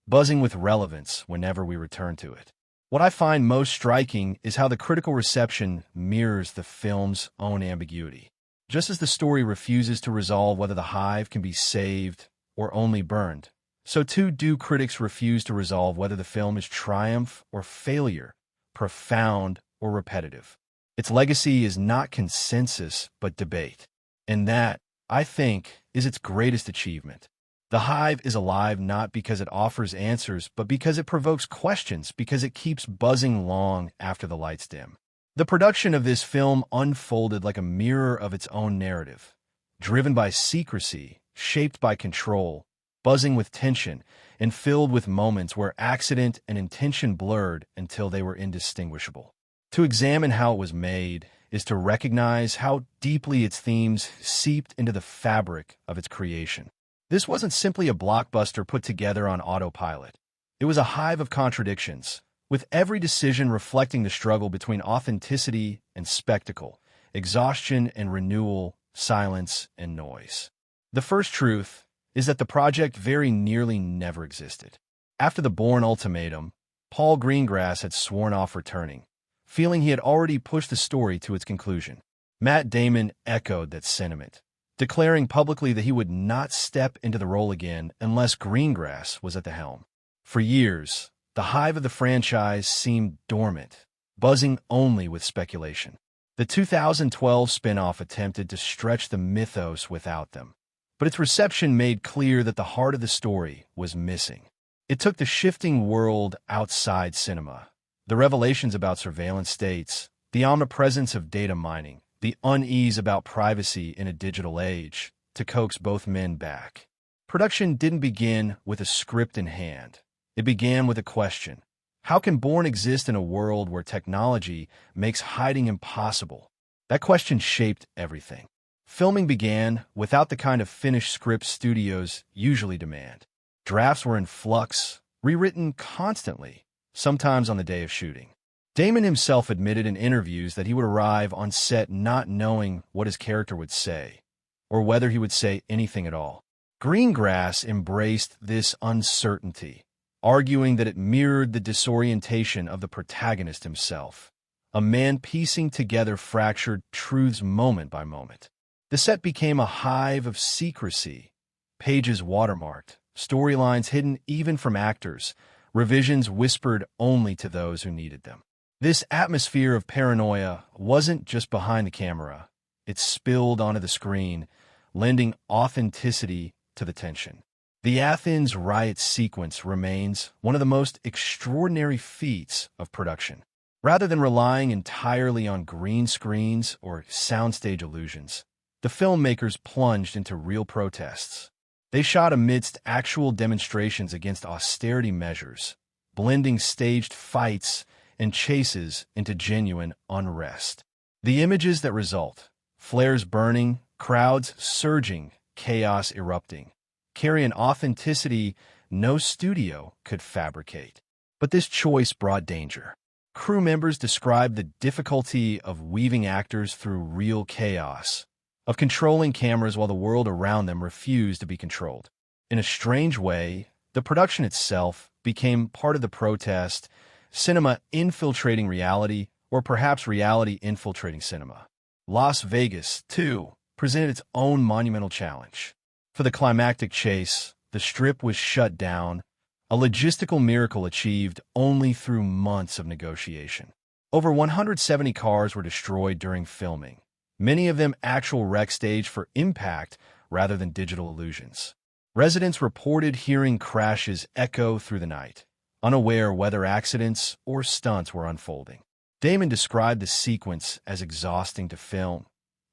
buzzing with relevance whenever we return to it. What I find most striking is how the critical reception mirrors the film's own ambiguity. Just as the story refuses to resolve whether the hive can be saved or only burned, so too do critics refuse to resolve whether the film is triumph or failure, profound or repetitive. Its legacy is not consensus, but debate. And that, I think, is its greatest achievement. The Hive is alive not because it offers answers, but because it provokes questions, because it keeps buzzing long after the lights dim. The production of this film unfolded like a mirror of its own narrative, driven by secrecy, shaped by control, buzzing with tension, and filled with moments where accident and intention blurred until they were indistinguishable. To examine how it was made is to recognize how deeply its themes seeped into the fabric of its creation. This wasn't simply a blockbuster put together on autopilot. It was a hive of contradictions, with every decision reflecting the struggle between authenticity and spectacle, exhaustion and renewal, silence and noise. The first truth is that the project very nearly never existed. After the Bourne ultimatum, Paul Greengrass had sworn off returning, feeling he had already pushed the story to its conclusion. Matt Damon echoed that sentiment, declaring publicly that he would not step into the role again unless Greengrass was at the helm. For years, the hive of the franchise seemed dormant, buzzing only with speculation. The 2012 spin-off attempted to stretch the mythos without them, but its reception made clear that the heart of the story was missing. It took the shifting world outside cinema, the revelations about surveillance states, the omnipresence of data mining, the unease about privacy in a digital age, to coax both men back. Production didn't begin with a script in hand. It began with a question. How can Bourne exist in a world where technology makes hiding impossible? That question shaped everything. Filming began without the kind of finished scripts studios usually demand. Drafts were in flux, rewritten constantly, sometimes on the day of shooting. Damon himself admitted in interviews that he would arrive on set not knowing what his character would say, or whether he would say anything at all. Greengrass embraced this uncertainty, arguing that it mirrored the disorientation of the protagonist himself, a man piecing together fractured truths moment by moment. The set became a hive of secrecy, pages watermarked, storylines hidden even from actors, revisions whispered only to those who needed them. This atmosphere of paranoia wasn't just behind the camera. It spilled onto the screen, lending authenticity to the tension. The Athens riot sequence remains one of the most extraordinary feats of production. Rather than relying entirely on green screens or soundstage illusions, the filmmakers plunged into real protests. They shot amidst actual demonstrations against austerity measures, blending staged fights and chases into genuine unrest. The images that result, flares burning, crowds surging, chaos erupting, carry an authenticity no studio could fabricate. But this choice brought danger. Crew members described the difficulty of weaving actors through real chaos, of controlling cameras while the world around them refused to be controlled. In a strange way, the production itself became part of the protest, cinema infiltrating reality, or perhaps reality infiltrating cinema. Las Vegas, too, presented its own monumental challenge. For the climactic chase, the Strip was shut down, a logistical miracle achieved only through months of negotiation. Over 170 cars were destroyed during filming, many of them actual wreck staged for impact rather than digital illusions. Residents reported hearing crashes echo through the night, unaware whether accidents or stunts were unfolding. Damon described the sequence as exhausting to film.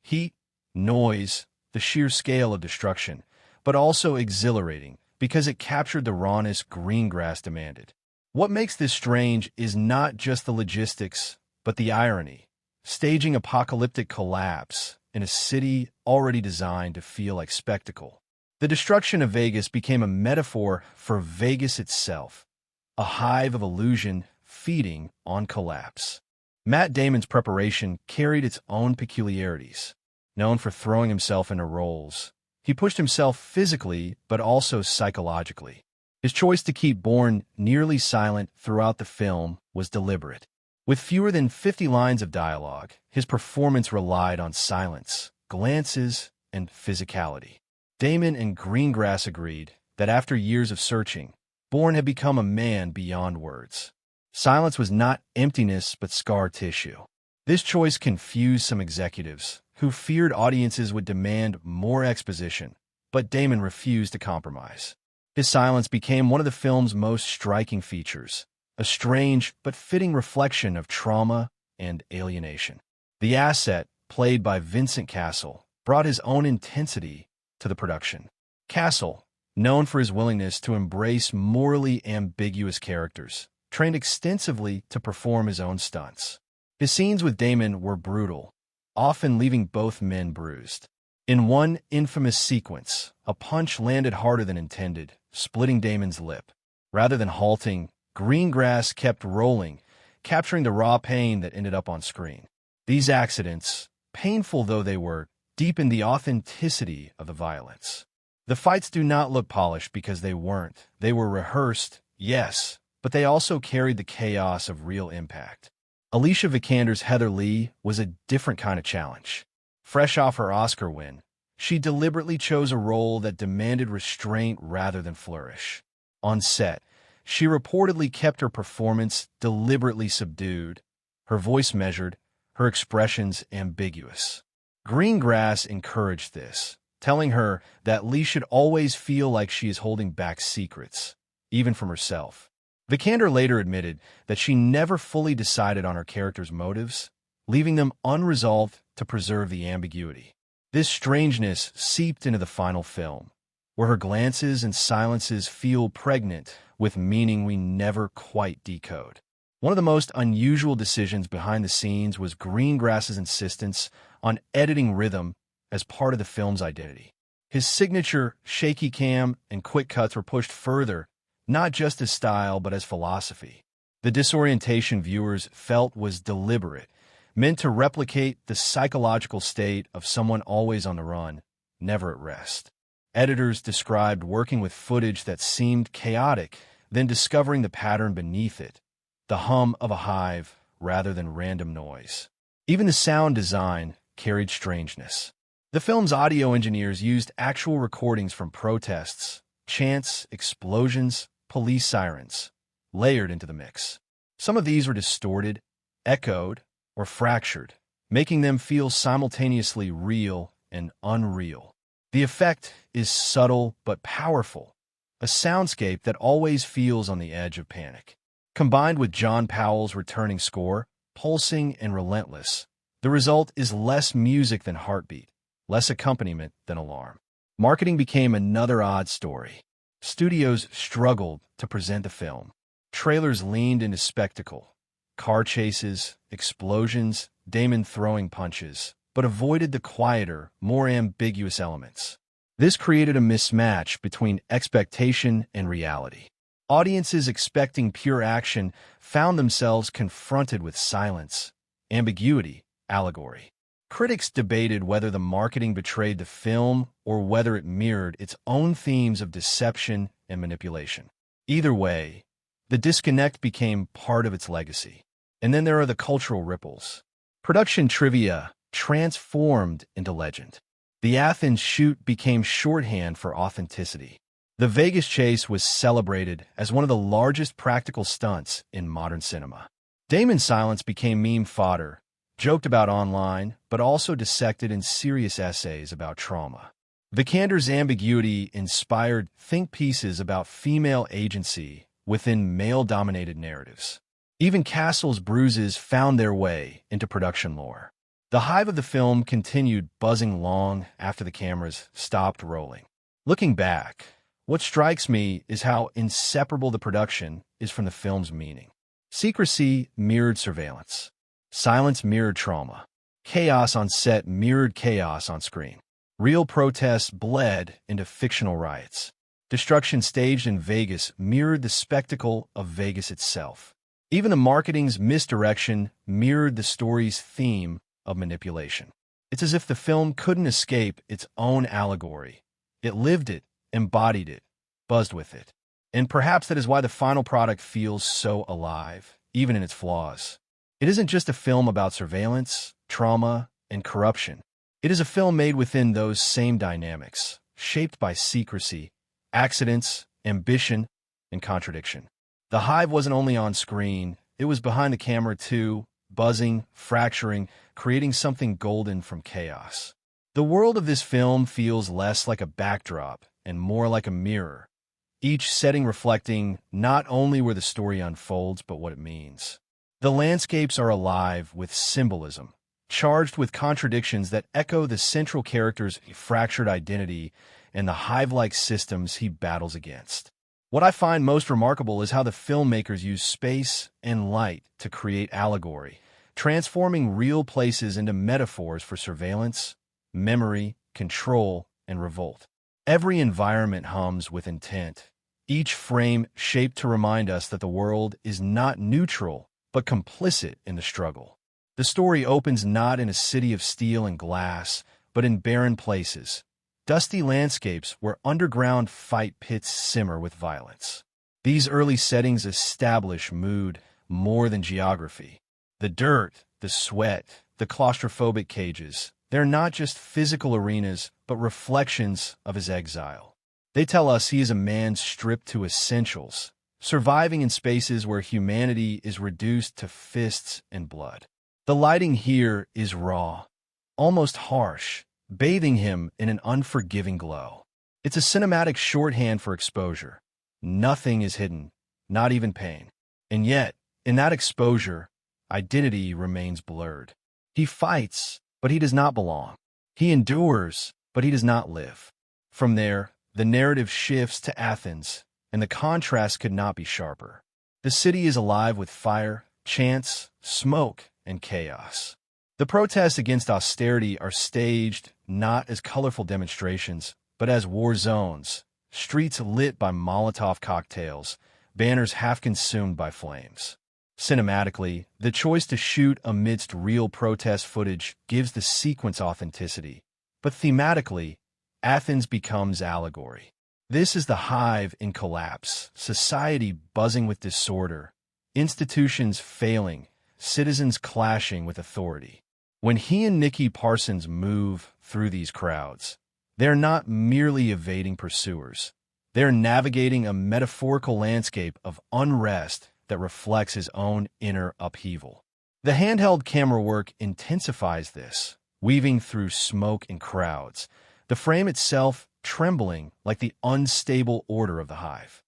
Heat, noise, the sheer scale of destruction, but also exhilarating because it captured the rawness Greengrass demanded. What makes this strange is not just the logistics, but the irony. Staging apocalyptic collapse in a city already designed to feel like spectacle. The destruction of Vegas became a metaphor for Vegas itself, a hive of illusion feeding on collapse. Matt Damon's preparation carried its own peculiarities. Known for throwing himself into roles, he pushed himself physically but also psychologically. His choice to keep Bourne nearly silent throughout the film was deliberate. With fewer than 50 lines of dialogue, his performance relied on silence, glances, and physicality. Damon and Greengrass agreed that after years of searching, Bourne had become a man beyond words. Silence was not emptiness but scar tissue. This choice confused some executives, who feared audiences would demand more exposition, but Damon refused to compromise. His silence became one of the film's most striking features, a strange but fitting reflection of trauma and alienation. The asset, played by Vincent Cassel, brought his own intensity to the production. Cassel, known for his willingness to embrace morally ambiguous characters, trained extensively to perform his own stunts. His scenes with Damon were brutal, often leaving both men bruised. In one infamous sequence, a punch landed harder than intended, splitting Damon's lip. Rather than halting, Greengrass kept rolling, capturing the raw pain that ended up on screen. These accidents, painful though they were, deepened the authenticity of the violence. The fights do not look polished because they weren't. They were rehearsed, yes, but they also carried the chaos of real impact. Alicia Vikander's Heather Lee was a different kind of challenge. Fresh off her Oscar win, she deliberately chose a role that demanded restraint rather than flourish. On set, she reportedly kept her performance deliberately subdued, her voice measured, her expressions ambiguous. Greengrass encouraged this, telling her that Lee should always feel like she is holding back secrets, even from herself. Vikander later admitted that she never fully decided on her character's motives, leaving them unresolved to preserve the ambiguity. This strangeness seeped into the final film, where her glances and silences feel pregnant with meaning we never quite decode. One of the most unusual decisions behind the scenes was Greengrass's insistence on editing rhythm as part of the film's identity. His signature shaky cam and quick cuts were pushed further, not just as style but as philosophy. The disorientation viewers felt was deliberate, meant to replicate the psychological state of someone always on the run, never at rest. Editors described working with footage that seemed chaotic, then discovering the pattern beneath it, the hum of a hive rather than random noise. Even the sound design carried strangeness. The film's audio engineers used actual recordings from protests, chants, explosions, police sirens, layered into the mix. Some of these were distorted, echoed, or fractured, making them feel simultaneously real and unreal. The effect is subtle but powerful, a soundscape that always feels on the edge of panic. Combined with John Powell's returning score, pulsing and relentless, the result is less music than heartbeat, less accompaniment than alarm. Marketing became another odd story. Studios struggled to present the film. Trailers leaned into spectacle, car chases, explosions, Damon throwing punches, but avoided the quieter, more ambiguous elements. This created a mismatch between expectation and reality. Audiences expecting pure action found themselves confronted with silence, ambiguity, allegory. Critics debated whether the marketing betrayed the film or whether it mirrored its own themes of deception and manipulation. Either way, the disconnect became part of its legacy. And then there are the cultural ripples. Production trivia transformed into legend. The Athens shoot became shorthand for authenticity. The Vegas chase was celebrated as one of the largest practical stunts in modern cinema. Damon's silence became meme fodder, joked about online, but also dissected in serious essays about trauma. Vikander's ambiguity inspired think pieces about female agency within male-dominated narratives. Even Cassel's bruises found their way into production lore. The hive of the film continued buzzing long after the cameras stopped rolling. Looking back, what strikes me is how inseparable the production is from the film's meaning. Secrecy mirrored surveillance. Silence mirrored trauma. Chaos on set mirrored chaos on screen. Real protests bled into fictional riots. Destruction staged in Vegas mirrored the spectacle of Vegas itself. Even the marketing's misdirection mirrored the story's theme of manipulation. It's as if the film couldn't escape its own allegory. It lived it, embodied it, buzzed with it. And perhaps that is why the final product feels so alive, even in its flaws. It isn't just a film about surveillance, trauma, and corruption. It is a film made within those same dynamics, shaped by secrecy, accidents, ambition, and contradiction. The hive wasn't only on screen, it was behind the camera too, buzzing, fracturing, creating something golden from chaos. The world of this film feels less like a backdrop and more like a mirror, each setting reflecting not only where the story unfolds but what it means. The landscapes are alive with symbolism, charged with contradictions that echo the central character's fractured identity and the hive-like systems he battles against. What I find most remarkable is how the filmmakers use space and light to create allegory, transforming real places into metaphors for surveillance, memory, control, and revolt. Every environment hums with intent, each frame shaped to remind us that the world is not neutral, but complicit in the struggle. The story opens not in a city of steel and glass, but in barren places, dusty landscapes where underground fight pits simmer with violence. These early settings establish mood more than geography. The dirt, the sweat, the claustrophobic cages, they're not just physical arenas, but reflections of his exile. They tell us he is a man stripped to essentials, surviving in spaces where humanity is reduced to fists and blood. The lighting here is raw, almost harsh, bathing him in an unforgiving glow. It's a cinematic shorthand for exposure. Nothing is hidden, not even pain. And yet, in that exposure, identity remains blurred. He fights, but he does not belong. He endures, but he does not live. From there, the narrative shifts to Athens, and the contrast could not be sharper. The city is alive with fire, chants, smoke, and chaos. The protests against austerity are staged not as colorful demonstrations, but as war zones, streets lit by Molotov cocktails, banners half consumed by flames. Cinematically, the choice to shoot amidst real protest footage gives the sequence authenticity, but thematically, Athens becomes allegory. This is the hive in collapse, society buzzing with disorder, institutions failing, citizens clashing with authority. When he and Nikki Parsons move through these crowds, they're not merely evading pursuers. They're navigating a metaphorical landscape of unrest that reflects his own inner upheaval. The handheld camera work intensifies this, weaving through smoke and crowds, the frame itself trembling like the unstable order of the hive.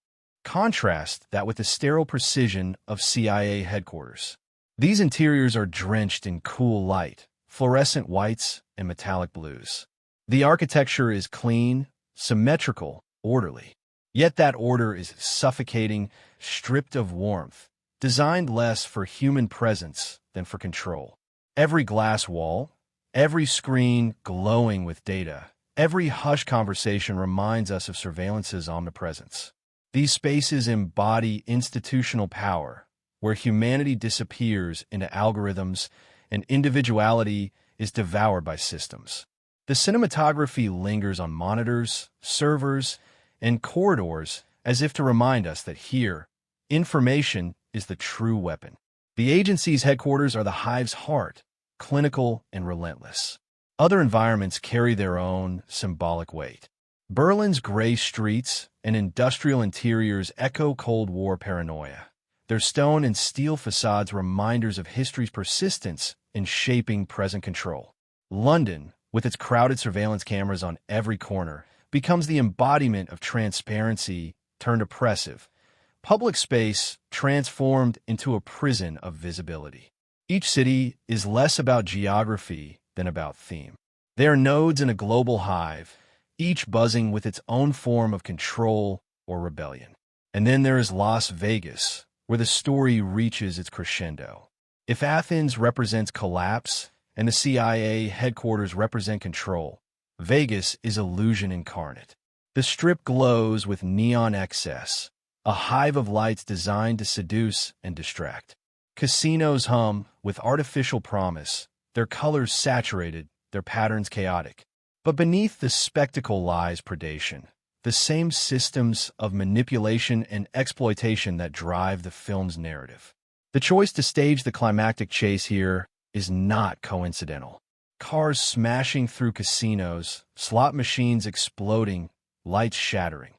Contrast that with the sterile precision of CIA headquarters. These interiors are drenched in cool light, fluorescent whites, and metallic blues. The architecture is clean, symmetrical, orderly. Yet that order is suffocating, stripped of warmth, designed less for human presence than for control. Every glass wall, every screen glowing with data, every hushed conversation reminds us of surveillance's omnipresence. These spaces embody institutional power, where humanity disappears into algorithms and individuality is devoured by systems. The cinematography lingers on monitors, servers, and corridors as if to remind us that here, information is the true weapon. The agency's headquarters are the hive's heart, clinical and relentless. Other environments carry their own symbolic weight. Berlin's gray streets and industrial interiors echo Cold War paranoia, their stone and steel facades reminders of history's persistence in shaping present control. London, with its crowded surveillance cameras on every corner, becomes the embodiment of transparency turned oppressive, public space transformed into a prison of visibility. Each city is less about geography than about theme. They are nodes in a global hive, each buzzing with its own form of control or rebellion. And then there is Las Vegas, where the story reaches its crescendo. If Athens represents collapse and the CIA headquarters represent control, Vegas is illusion incarnate. The strip glows with neon excess, a hive of lights designed to seduce and distract. Casinos hum with artificial promise, their colors saturated, their patterns chaotic. But beneath the spectacle lies predation, the same systems of manipulation and exploitation that drive the film's narrative. The choice to stage the climactic chase here is not coincidental. Cars smashing through casinos, slot machines exploding, lights shattering.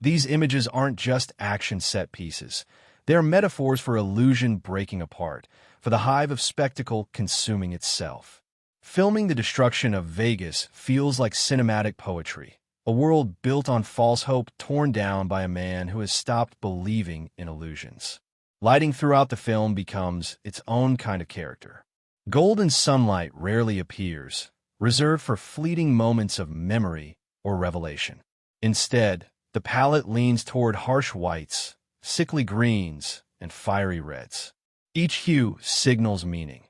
These images aren't just action set pieces. They are metaphors for illusion breaking apart, for the hive of spectacle consuming itself. Filming the destruction of Vegas feels like cinematic poetry, a world built on false hope torn down by a man who has stopped believing in illusions. Lighting throughout the film becomes its own kind of character. Golden sunlight rarely appears, reserved for fleeting moments of memory or revelation. Instead, the palette leans toward harsh whites, sickly greens, and fiery reds. Each hue signals meaning.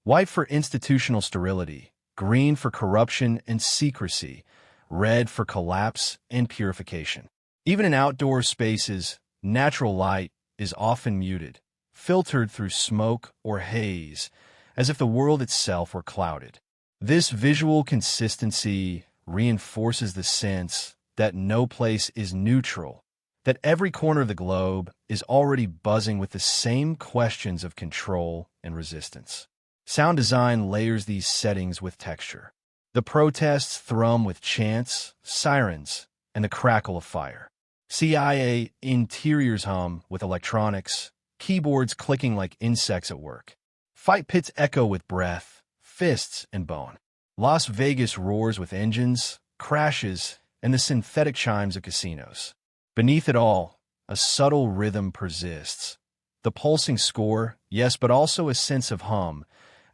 White for institutional sterility, green for corruption and secrecy, red for collapse and purification. Even in outdoor spaces, natural light is often muted, filtered through smoke or haze, as if the world itself were clouded. This visual consistency reinforces the sense that no place is neutral, that every corner of the globe is already buzzing with the same questions of control and resistance. Sound design layers these settings with texture. The protests thrum with chants, sirens, and the crackle of fire. CIA interiors hum with electronics, keyboards clicking like insects at work. Fight pits echo with breath, fists, and bone. Las Vegas roars with engines, crashes, and the synthetic chimes of casinos. Beneath it all, a subtle rhythm persists. The pulsing score, yes, but also a sense of hum,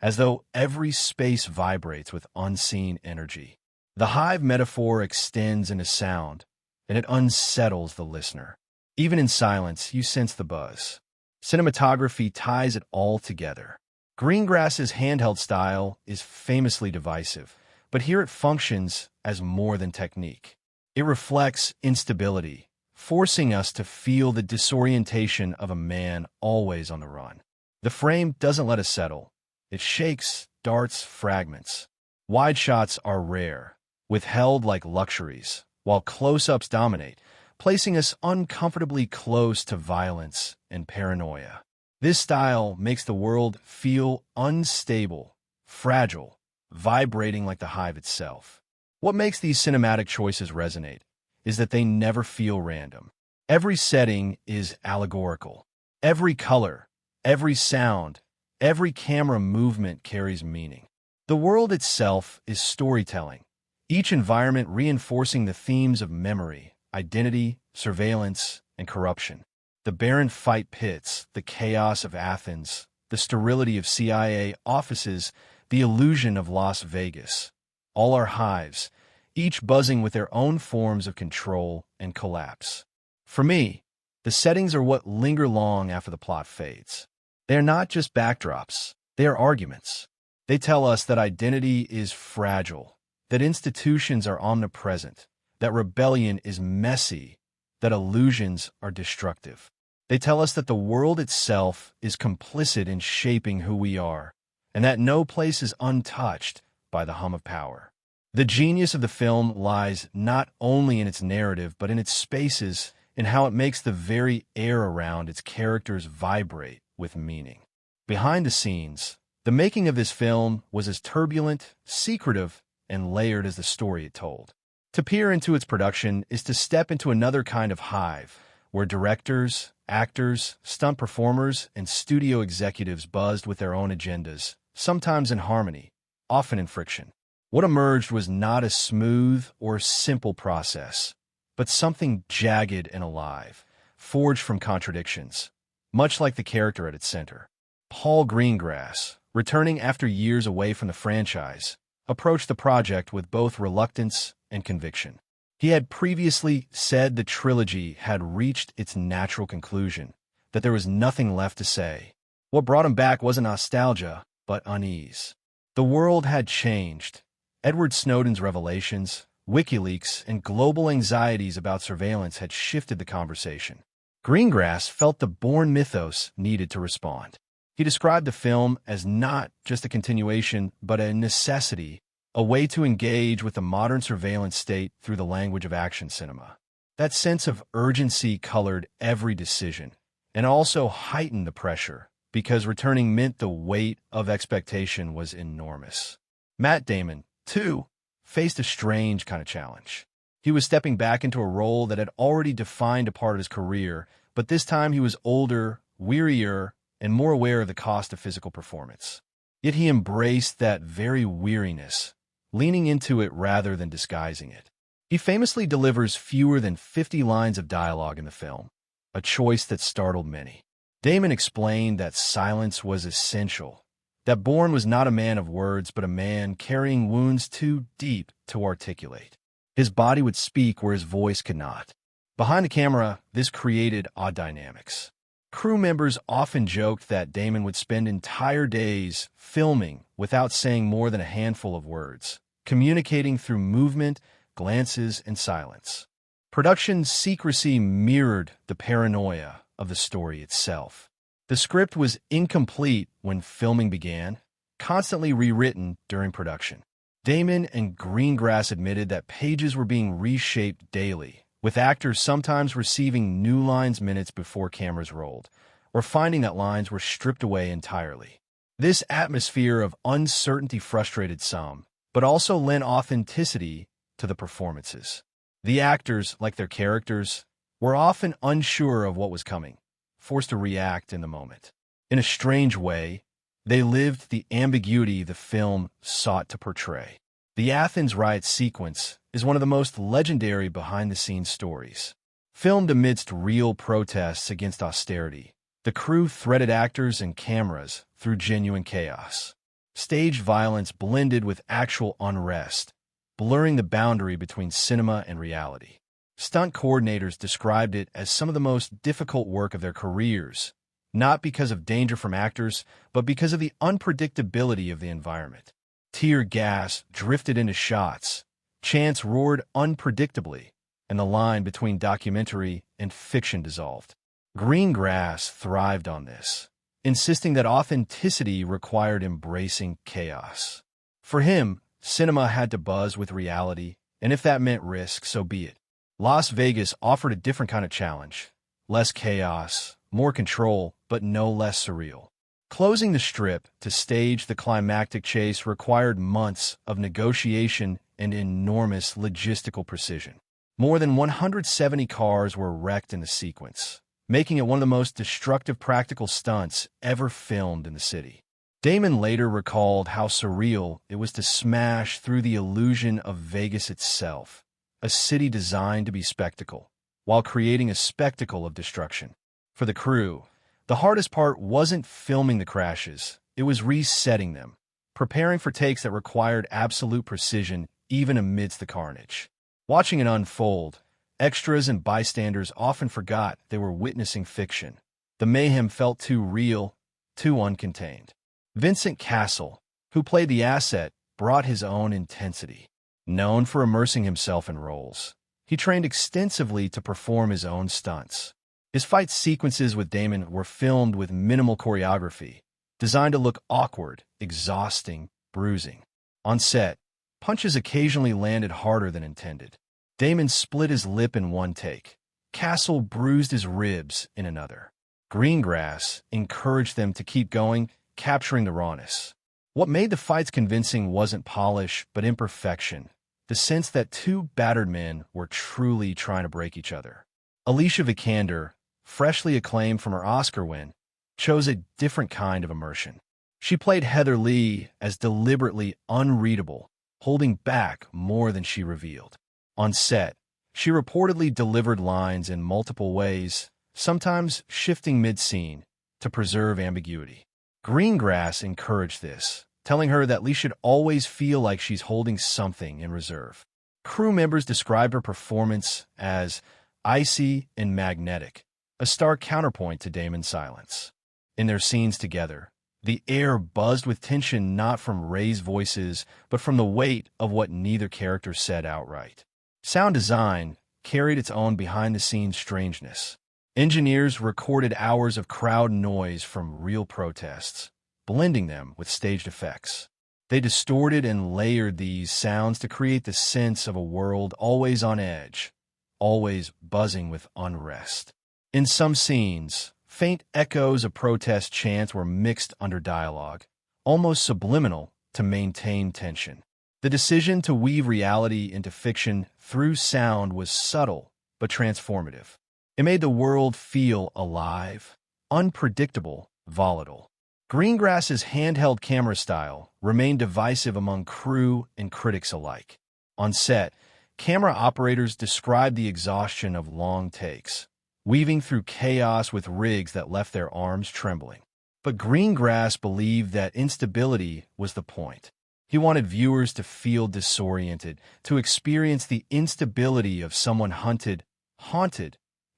as though every space vibrates with unseen energy. The hive metaphor extends into sound, and it unsettles the listener. Even in silence, you sense the buzz. Cinematography ties it all together. Greengrass's handheld style is famously divisive, but here it functions as more than technique. It reflects instability, forcing us to feel the disorientation of a man always on the run. The frame doesn't let us settle. It shakes, darts, fragments. Wide shots are rare, withheld like luxuries, while close-ups dominate, placing us uncomfortably close to violence and paranoia. This style makes the world feel unstable, fragile, vibrating like the hive itself. What makes these cinematic choices resonate is that they never feel random. Every setting is allegorical. Every color, every sound, every camera movement carries meaning. The world itself is storytelling, each environment reinforcing the themes of memory, identity, surveillance, and corruption. The barren fight pits, the chaos of Athens, the sterility of CIA offices, the illusion of Las Vegas. All are hives, each buzzing with their own forms of control and collapse. For me, the settings are what linger long after the plot fades. They are not just backdrops, they are arguments. They tell us that identity is fragile, that institutions are omnipresent, that rebellion is messy, that illusions are destructive. They tell us that the world itself is complicit in shaping who we are, and that no place is untouched by the hum of power. The genius of the film lies not only in its narrative, but in its spaces, in how it makes the very air around its characters vibrate with meaning. Behind the scenes, the making of this film was as turbulent, secretive, and layered as the story it told. To peer into its production is to step into another kind of hive, where directors, actors, stunt performers, and studio executives buzzed with their own agendas, sometimes in harmony, often in friction. What emerged was not a smooth or simple process, but something jagged and alive, forged from contradictions, much like the character at its center. Paul Greengrass, returning after years away from the franchise, approached the project with both reluctance and conviction. He had previously said the trilogy had reached its natural conclusion, that there was nothing left to say. What brought him back wasn't nostalgia, but unease. The world had changed. Edward Snowden's revelations, WikiLeaks, and global anxieties about surveillance had shifted the conversation. Greengrass felt the Bourne mythos needed to respond. He described the film as not just a continuation, but a necessity, a way to engage with the modern surveillance state through the language of action cinema. That sense of urgency colored every decision, and also heightened the pressure, because returning meant the weight of expectation was enormous. Matt Damon, too, faced a strange kind of challenge. He was stepping back into a role that had already defined a part of his career, but this time he was older, wearier, and more aware of the cost of physical performance. Yet he embraced that very weariness, leaning into it rather than disguising it. He famously delivers fewer than 50 lines of dialogue in the film, a choice that startled many. Damon explained that silence was essential, that Bourne was not a man of words but a man carrying wounds too deep to articulate. His body would speak where his voice could not. Behind the camera, this created odd dynamics. Crew members often joked that Damon would spend entire days filming without saying more than a handful of words, communicating through movement, glances, and silence. Production secrecy mirrored the paranoia of the story itself. The script was incomplete when filming began, constantly rewritten during production. Damon and Greengrass admitted that pages were being reshaped daily, with actors sometimes receiving new lines minutes before cameras rolled, or finding that lines were stripped away entirely. This atmosphere of uncertainty frustrated some, but also lent authenticity to the performances. The actors, like their characters, were often unsure of what was coming, forced to react in the moment. In a strange way, they lived the ambiguity the film sought to portray. The Athens riot sequence is one of the most legendary behind-the-scenes stories. Filmed amidst real protests against austerity, the crew threaded actors and cameras through genuine chaos. Staged violence blended with actual unrest, blurring the boundary between cinema and reality. Stunt coordinators described it as some of the most difficult work of their careers, not because of danger from actors, but because of the unpredictability of the environment. Tear gas drifted into shots, chants roared unpredictably, and the line between documentary and fiction dissolved. Greengrass thrived on this, insisting that authenticity required embracing chaos. For him, cinema had to buzz with reality, and if that meant risk, so be it. Las Vegas offered a different kind of challenge. Less chaos, more control, but no less surreal. Closing the Strip to stage the climactic chase required months of negotiation and enormous logistical precision. More than 170 cars were wrecked in the sequence, making it one of the most destructive practical stunts ever filmed in the city. Damon later recalled how surreal it was to smash through the illusion of Vegas itself, a city designed to be spectacle, while creating a spectacle of destruction. For the crew, the hardest part wasn't filming the crashes, it was resetting them, preparing for takes that required absolute precision even amidst the carnage. Watching it unfold, extras and bystanders often forgot they were witnessing fiction. The mayhem felt too real, too uncontained. Vincent Cassel, who played the asset, brought his own intensity. Known for immersing himself in roles, he trained extensively to perform his own stunts. His fight sequences with Damon were filmed with minimal choreography, designed to look awkward, exhausting, bruising. On set, punches occasionally landed harder than intended. Damon split his lip in one take. Cassel bruised his ribs in another. Greengrass encouraged them to keep going, capturing the rawness. What made the fights convincing wasn't polish, but imperfection, the sense that two battered men were truly trying to break each other. Alicia Vikander, freshly acclaimed from her Oscar win, chose a different kind of immersion. She played Heather Lee as deliberately unreadable, holding back more than she revealed. On set, she reportedly delivered lines in multiple ways, sometimes shifting mid-scene to preserve ambiguity. Greengrass encouraged this, telling her that Lee should always feel like she's holding something in reserve. Crew members described her performance as icy and magnetic, a stark counterpoint to Damon's silence. In their scenes together, the air buzzed with tension not from raised voices, but from the weight of what neither character said outright. Sound design carried its own behind-the-scenes strangeness. Engineers recorded hours of crowd noise from real protests, blending them with staged effects. They distorted and layered these sounds to create the sense of a world always on edge, always buzzing with unrest. In some scenes, faint echoes of protest chants were mixed under dialogue, almost subliminal to maintain tension. The decision to weave reality into fiction through sound was subtle but transformative. It made the world feel alive, unpredictable, volatile. Greengrass's handheld camera style remained divisive among crew and critics alike. On set, camera operators described the exhaustion of long takes, weaving through chaos with rigs that left their arms trembling. But Greengrass believed that instability was the point. He wanted viewers to feel disoriented, to experience the instability of someone haunted,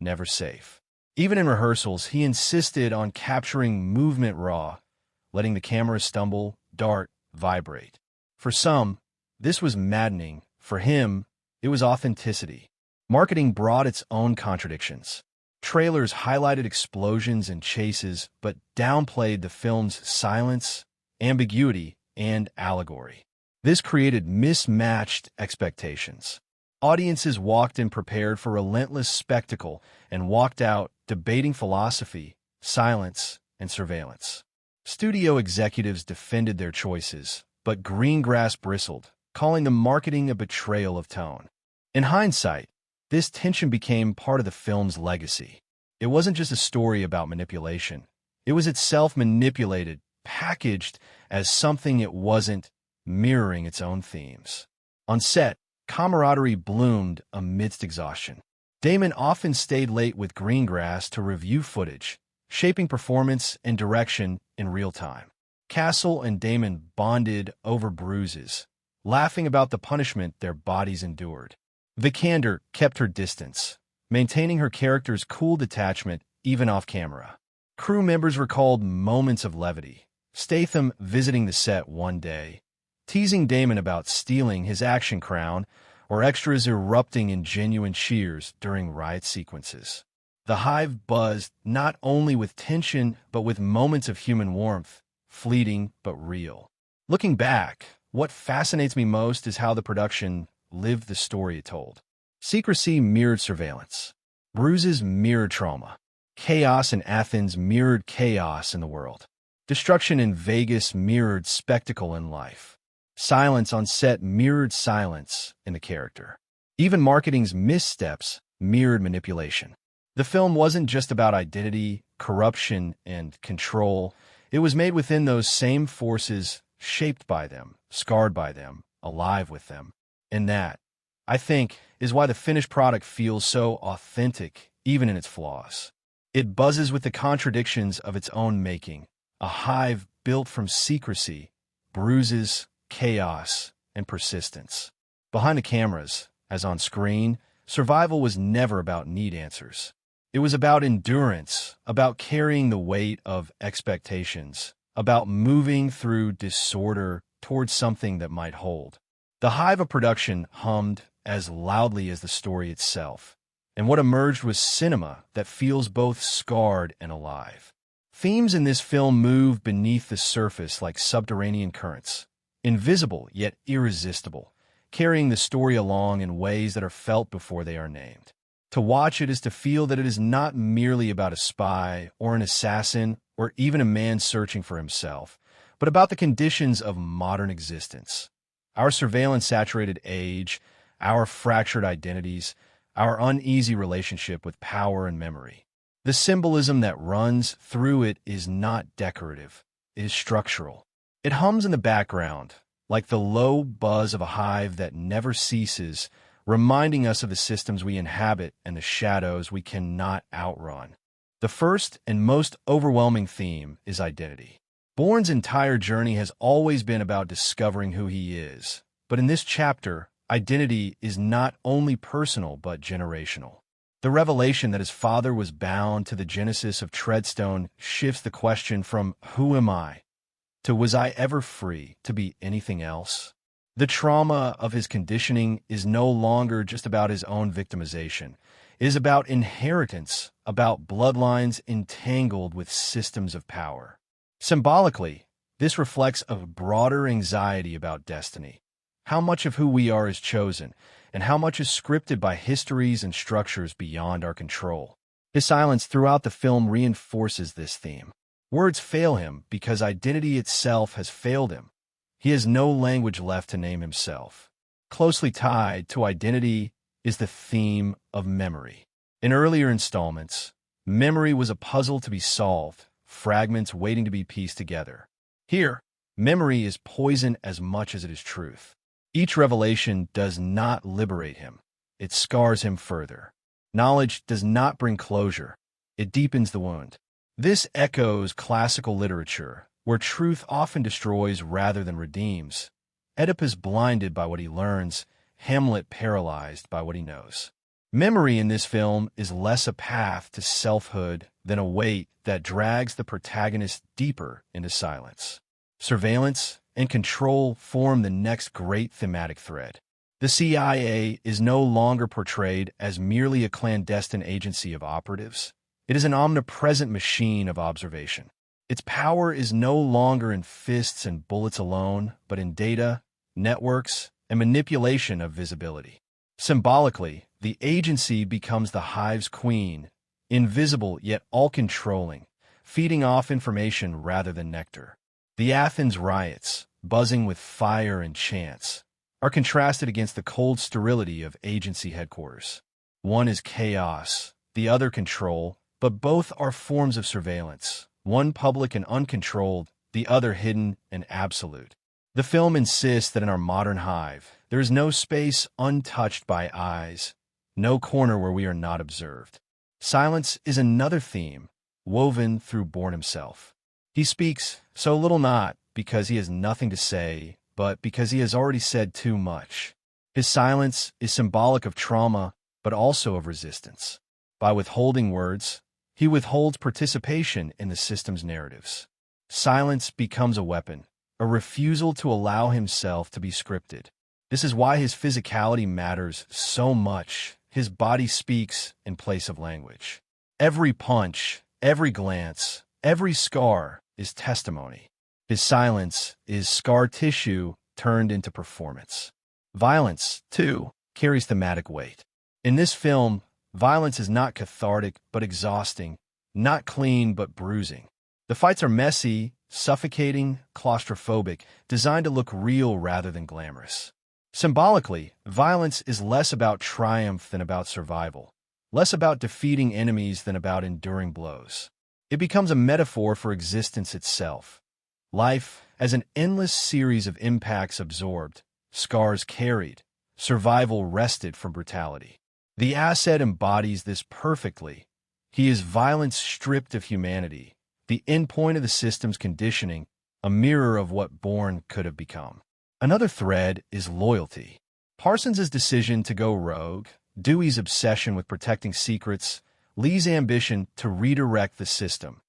never safe. Even in rehearsals, he insisted on capturing movement raw, letting the camera stumble, dart, vibrate. For some, this was maddening. For him, it was authenticity. Marketing brought its own contradictions. Trailers highlighted explosions and chases, but downplayed the film's silence, ambiguity, and allegory. This created mismatched expectations. Audiences walked in prepared for relentless spectacle and walked out debating philosophy, silence, and surveillance. Studio executives defended their choices, but Greengrass bristled, calling the marketing a betrayal of tone. In hindsight, this tension became part of the film's legacy. It wasn't just a story about manipulation. It was itself manipulated, packaged as something it wasn't, mirroring its own themes. On set, camaraderie bloomed amidst exhaustion. Damon often stayed late with Greengrass to review footage, shaping performance and direction in real time. Cassel and Damon bonded over bruises, laughing about the punishment their bodies endured. Vikander kept her distance, maintaining her character's cool detachment even off camera. Crew members recalled moments of levity. Statham visiting the set one day, teasing Damon about stealing his action crown, or extras erupting in genuine cheers during riot sequences. The hive buzzed not only with tension, but with moments of human warmth, fleeting but real. Looking back, what fascinates me most is how the production lived the story it told. Secrecy mirrored surveillance. Bruises mirrored trauma. Chaos in Athens mirrored chaos in the world. Destruction in Vegas mirrored spectacle in life. Silence on set mirrored silence in the character. Even marketing's missteps mirrored manipulation. The film wasn't just about identity, corruption, and control. It was made within those same forces, shaped by them, scarred by them, alive with them. And that, I think, is why the finished product feels so authentic, even in its flaws. It buzzes with the contradictions of its own making, a hive built from secrecy, bruises, chaos, and persistence. Behind the cameras, as on screen, survival was never about neat answers. It was about endurance, about carrying the weight of expectations, about moving through disorder towards something that might hold. The hive of production hummed as loudly as the story itself, and what emerged was cinema that feels both scarred and alive. Themes in this film move beneath the surface like subterranean currents, invisible yet irresistible, carrying the story along in ways that are felt before they are named. To watch it is to feel that it is not merely about a spy or an assassin or even a man searching for himself, but about the conditions of modern existence. Our surveillance-saturated age, our fractured identities, our uneasy relationship with power and memory. The symbolism that runs through it is not decorative, it is structural. It hums in the background, like the low buzz of a hive that never ceases, reminding us of the systems we inhabit and the shadows we cannot outrun. The first and most overwhelming theme is identity. Bourne's entire journey has always been about discovering who he is, but in this chapter, identity is not only personal but generational. The revelation that his father was bound to the genesis of Treadstone shifts the question from "Who am I?" to "Was I ever free to be anything else?" The trauma of his conditioning is no longer just about his own victimization. It is about inheritance, about bloodlines entangled with systems of power. Symbolically, this reflects a broader anxiety about destiny. How much of who we are is chosen, and how much is scripted by histories and structures beyond our control. His silence throughout the film reinforces this theme. Words fail him because identity itself has failed him. He has no language left to name himself. Closely tied to identity is the theme of memory. In earlier installments, Memory was a puzzle to be solved, fragments waiting to be pieced together. Here, memory is poison as much as it is truth. Each revelation does not liberate him. It scars him further. Knowledge does not bring closure. It deepens the wound. This echoes classical literature, where truth often destroys rather than redeems. Oedipus blinded by what he learns, Hamlet paralyzed by what he knows. Memory in this film is less a path to selfhood than a weight that drags the protagonist deeper into silence. Surveillance and control form the next great thematic thread. The CIA is no longer portrayed as merely a clandestine agency of operatives. It is an omnipresent machine of observation. Its power is no longer in fists and bullets alone, but in data, networks, and manipulation of visibility. Symbolically, the agency becomes the hive's queen, invisible yet all-controlling, feeding off information rather than nectar. The Athens riots, buzzing with fire and chants, are contrasted against the cold sterility of agency headquarters. One is chaos, the other control, but both are forms of surveillance, one public and uncontrolled, the other hidden and absolute. The film insists that in our modern hive, there is no space untouched by eyes, no corner where we are not observed. Silence is another theme, woven through Bourne himself. He speaks so little not because he has nothing to say, but because he has already said too much. His silence is symbolic of trauma, but also of resistance. By withholding words, he withholds participation in the system's narratives. Silence becomes a weapon, a refusal to allow himself to be scripted. This is why his physicality matters so much. His body speaks in place of language. Every punch, every glance, every scar is testimony. His silence is scar tissue turned into performance. Violence, too, carries thematic weight. In this film, violence is not cathartic but exhausting, not clean but bruising. The fights are messy, suffocating, claustrophobic, designed to look real rather than glamorous. Symbolically, violence is less about triumph than about survival, less about defeating enemies than about enduring blows. It becomes a metaphor for existence itself. Life as an endless series of impacts absorbed, scars carried, survival wrested from brutality. The asset embodies this perfectly. He is violence stripped of humanity, the endpoint of the system's conditioning, a mirror of what Bourne could have become. Another thread is loyalty. Parsons' decision to go rogue, Dewey's obsession with protecting secrets, Lee's ambition to redirect the system.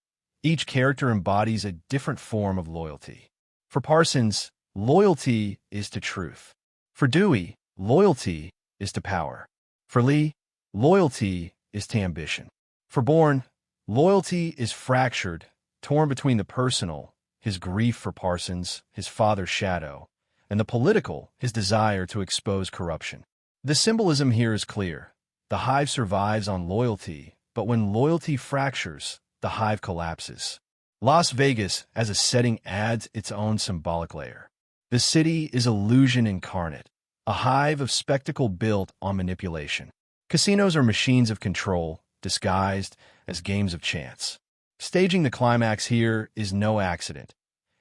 Each character embodies a different form of loyalty. For Parsons, loyalty is to truth. For Dewey, loyalty is to power. For Lee, loyalty is to ambition. For Bourne, loyalty is fractured, torn between the personal, his grief for Parsons, his father's shadow, and the political, his desire to expose corruption. The symbolism here is clear. The hive survives on loyalty, but when loyalty fractures, the hive collapses. Las Vegas as a setting adds its own symbolic layer. The city is illusion incarnate, a hive of spectacle built on manipulation. Casinos are machines of control, disguised as games of chance. Staging the climax here is no accident.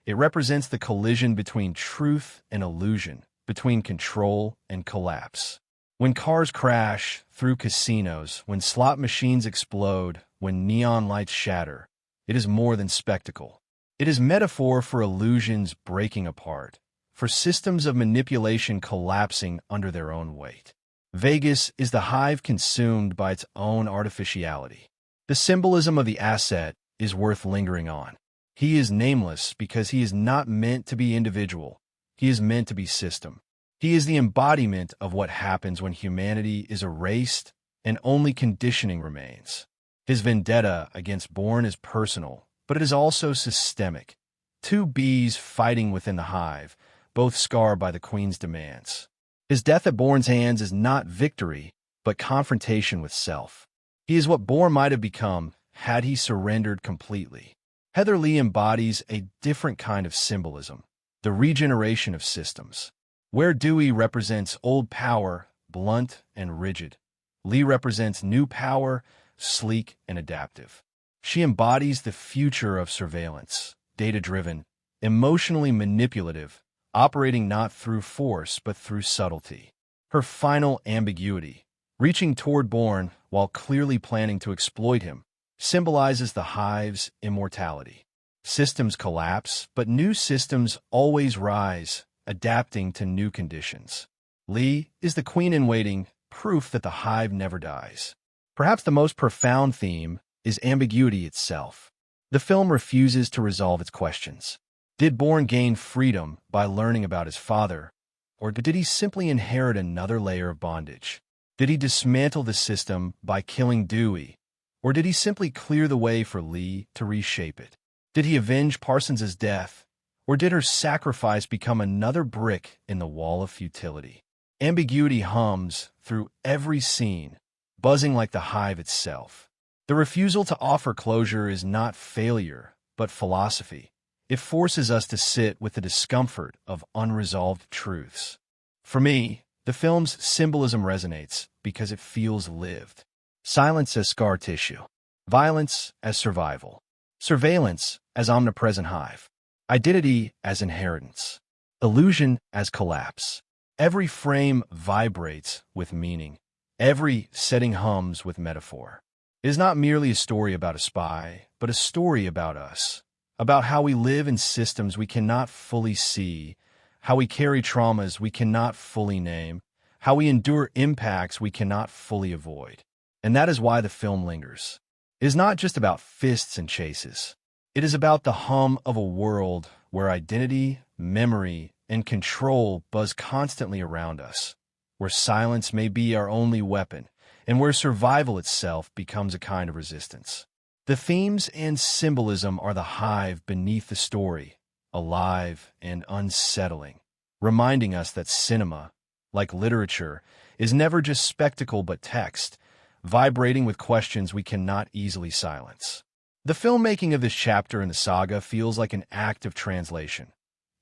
It represents the collision between truth and illusion, between control and collapse. When cars crash through casinos, when slot machines explode, when neon lights shatter, it is more than spectacle. It is metaphor for illusions breaking apart, for systems of manipulation collapsing under their own weight. Vegas is the hive consumed by its own artificiality. The symbolism of the asset is worth lingering on. He is nameless because he is not meant to be individual. He is meant to be system. He is the embodiment of what happens when humanity is erased and only conditioning remains. His vendetta against Bourne is personal, but it is also systemic. Two bees fighting within the hive, both scarred by the queen's demands. His death at Bourne's hands is not victory, but confrontation with self. He is what Bourne might have become had he surrendered completely. Heather Lee embodies a different kind of symbolism, the regeneration of systems. Where Dewey represents old power, blunt and rigid, Lee represents new power, sleek, and adaptive. She embodies the future of surveillance, data-driven, emotionally manipulative, operating not through force but through subtlety. Her final ambiguity, reaching toward Bourne while clearly planning to exploit him, symbolizes the hive's immortality. Systems collapse, but new systems always rise, adapting to new conditions. Lee is the queen-in-waiting, proof that the hive never dies. Perhaps the most profound theme is ambiguity itself. The film refuses to resolve its questions. Did Bourne gain freedom by learning about his father, or did he simply inherit another layer of bondage? Did he dismantle the system by killing Dewey, or did he simply clear the way for Lee to reshape it? Did he avenge Parsons's death, or did her sacrifice become another brick in the wall of futility? Ambiguity hums through every scene, buzzing like the hive itself. The refusal to offer closure is not failure, but philosophy. It forces us to sit with the discomfort of unresolved truths. For me, the film's symbolism resonates because it feels lived. Silence as scar tissue. Violence as survival. Surveillance as omnipresent hive. Identity as inheritance. Illusion as collapse. Every frame vibrates with meaning. Every setting hums with metaphor. It is not merely a story about a spy, but a story about us. About how we live in systems we cannot fully see, how we carry traumas we cannot fully name, how we endure impacts we cannot fully avoid. And that is why the film lingers. It is not just about fists and chases. It is about the hum of a world where identity, memory, and control buzz constantly around us, where silence may be our only weapon, and where survival itself becomes a kind of resistance. The themes and symbolism are the hive beneath the story, alive and unsettling, reminding us that cinema, like literature, is never just spectacle but text, vibrating with questions we cannot easily silence. The filmmaking of this chapter in the saga feels like an act of translation,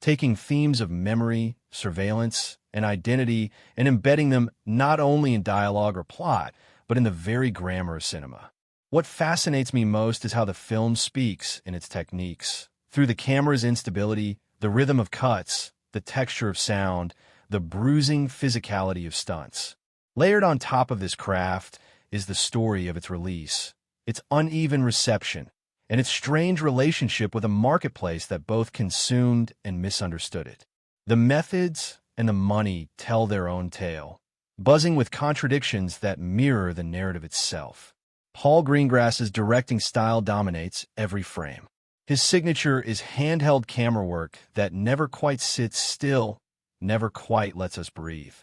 taking themes of memory, surveillance, and identity and embedding them not only in dialogue or plot, but in the very grammar of cinema. What fascinates me most is how the film speaks in its techniques. Through the camera's instability, the rhythm of cuts, the texture of sound, the bruising physicality of stunts. Layered on top of this craft is the story of its release, its uneven reception, and its strange relationship with a marketplace that both consumed and misunderstood it. The methods and the money tell their own tale, buzzing with contradictions that mirror the narrative itself. Paul Greengrass's directing style dominates every frame. His signature is handheld camera work that never quite sits still, never quite lets us breathe.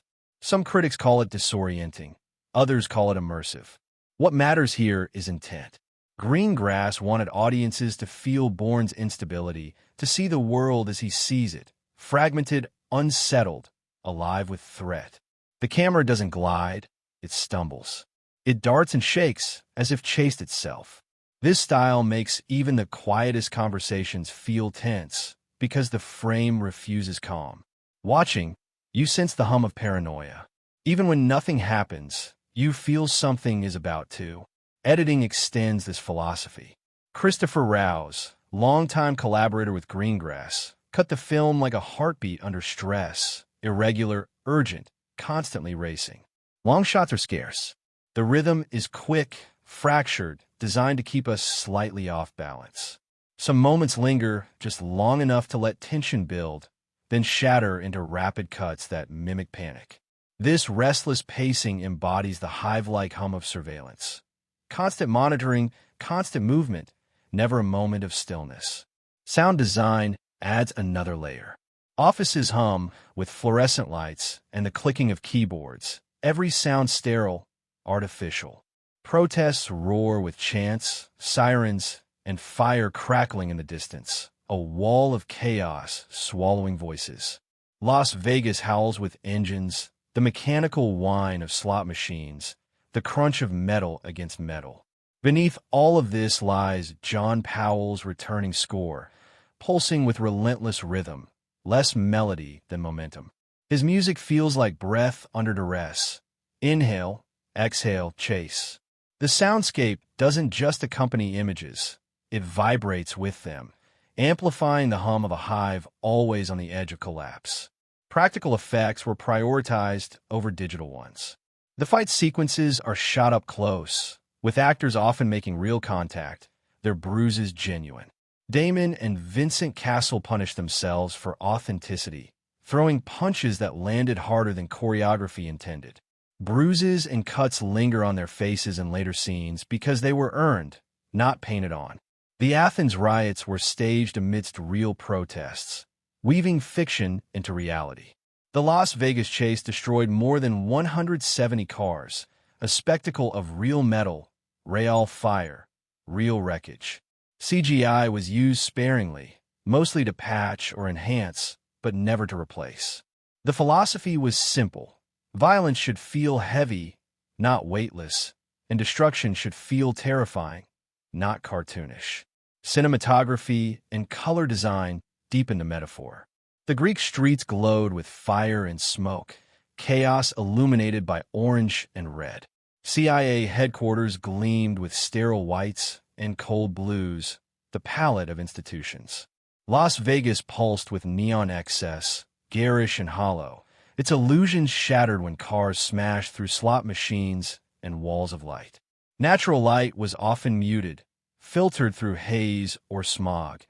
Some critics call it disorienting, others call it immersive. What matters here is intent. Greengrass wanted audiences to feel Bourne's instability, to see the world as he sees it, fragmented, unsettled, alive with threat. The camera doesn't glide, it stumbles. It darts and shakes as if chased itself. This style makes even the quietest conversations feel tense because the frame refuses calm. Watching, you sense the hum of paranoia. Even when nothing happens, you feel something is about to. Editing extends this philosophy. Christopher Rouse, longtime collaborator with Greengrass, cut the film like a heartbeat under stress, irregular, urgent, constantly racing. Long shots are scarce. The rhythm is quick, fractured, designed to keep us slightly off balance. Some moments linger just long enough to let tension build, then shatter into rapid cuts that mimic panic. This restless pacing embodies the hive-like hum of surveillance. Constant monitoring, constant movement, never a moment of stillness. Sound design adds another layer. Offices hum with fluorescent lights and the clicking of keyboards, every sound sterile, artificial. Protests roar with chants, sirens, and fire crackling in the distance, a wall of chaos swallowing voices. Las Vegas howls with engines, the mechanical whine of slot machines, the crunch of metal against metal. Beneath all of this lies John Powell's returning score, pulsing with relentless rhythm, less melody than momentum. His music feels like breath under duress. Inhale, exhale, chase. The soundscape doesn't just accompany images, it vibrates with them, amplifying the hum of a hive always on the edge of collapse. Practical effects were prioritized over digital ones. The fight sequences are shot up close, with actors often making real contact, their bruises genuine. Damon and Vincent Cassel punished themselves for authenticity, throwing punches that landed harder than choreography intended. Bruises and cuts linger on their faces in later scenes because they were earned, not painted on. The Athens riots were staged amidst real protests, weaving fiction into reality. The Las Vegas chase destroyed more than 170 cars, a spectacle of real metal, real fire, real wreckage. CGI was used sparingly, mostly to patch or enhance, but never to replace. The philosophy was simple. Violence should feel heavy, not weightless, and destruction should feel terrifying, not cartoonish. Cinematography and color design deepened the metaphor. The Greek streets glowed with fire and smoke, chaos illuminated by orange and red. CIA headquarters gleamed with sterile whites and cold blues, the palette of institutions. Las Vegas pulsed with neon excess, garish and hollow, its illusions shattered when cars smashed through slot machines and walls of light. Natural light was often muted, filtered through haze or smog,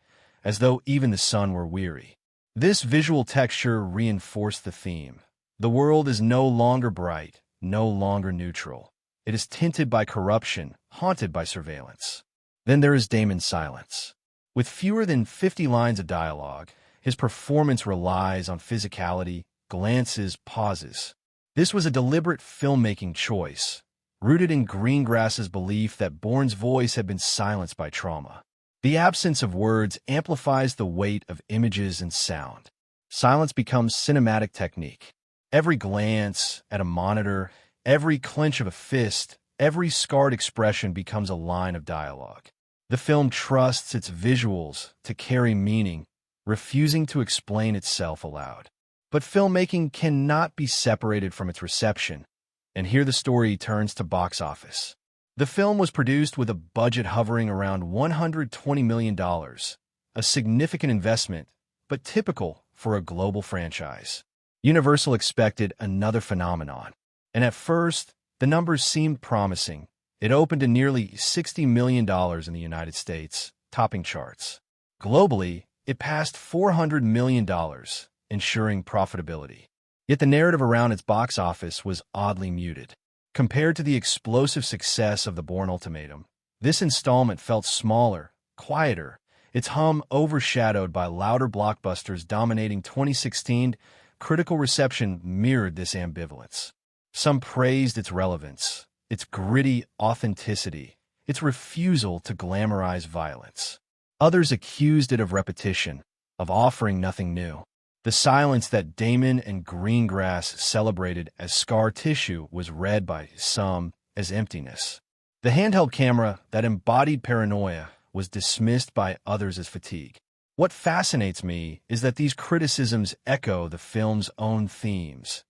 as though even the sun were weary. This visual texture reinforced the theme. The world is no longer bright, no longer neutral. It is tinted by corruption, haunted by surveillance. Then there is Damon's silence. With fewer than 50 lines of dialogue, his performance relies on physicality, glances, pauses. This was a deliberate filmmaking choice, rooted in Greengrass's belief that Bourne's voice had been silenced by trauma. The absence of words amplifies the weight of images and sound. Silence becomes cinematic technique. Every glance at a monitor, every clench of a fist, every scarred expression becomes a line of dialogue. The film trusts its visuals to carry meaning, refusing to explain itself aloud. But filmmaking cannot be separated from its reception, and here the story turns to box office. The film was produced with a budget hovering around $120 million, a significant investment, but typical for a global franchise. Universal expected another phenomenon, and at first, the numbers seemed promising. It opened to nearly $60 million in the United States, topping charts. Globally, it passed $400 million, ensuring profitability. Yet the narrative around its box office was oddly muted. Compared to the explosive success of The Bourne Ultimatum, this installment felt smaller, quieter, its hum overshadowed by louder blockbusters dominating 2016. Critical reception mirrored this ambivalence. Some praised its relevance, its gritty authenticity, its refusal to glamorize violence. Others accused it of repetition, of offering nothing new. The silence that Damon and Greengrass celebrated as scar tissue was read by some as emptiness. The handheld camera that embodied paranoia was dismissed by others as fatigue. What fascinates me is that these criticisms echo the film's own themes: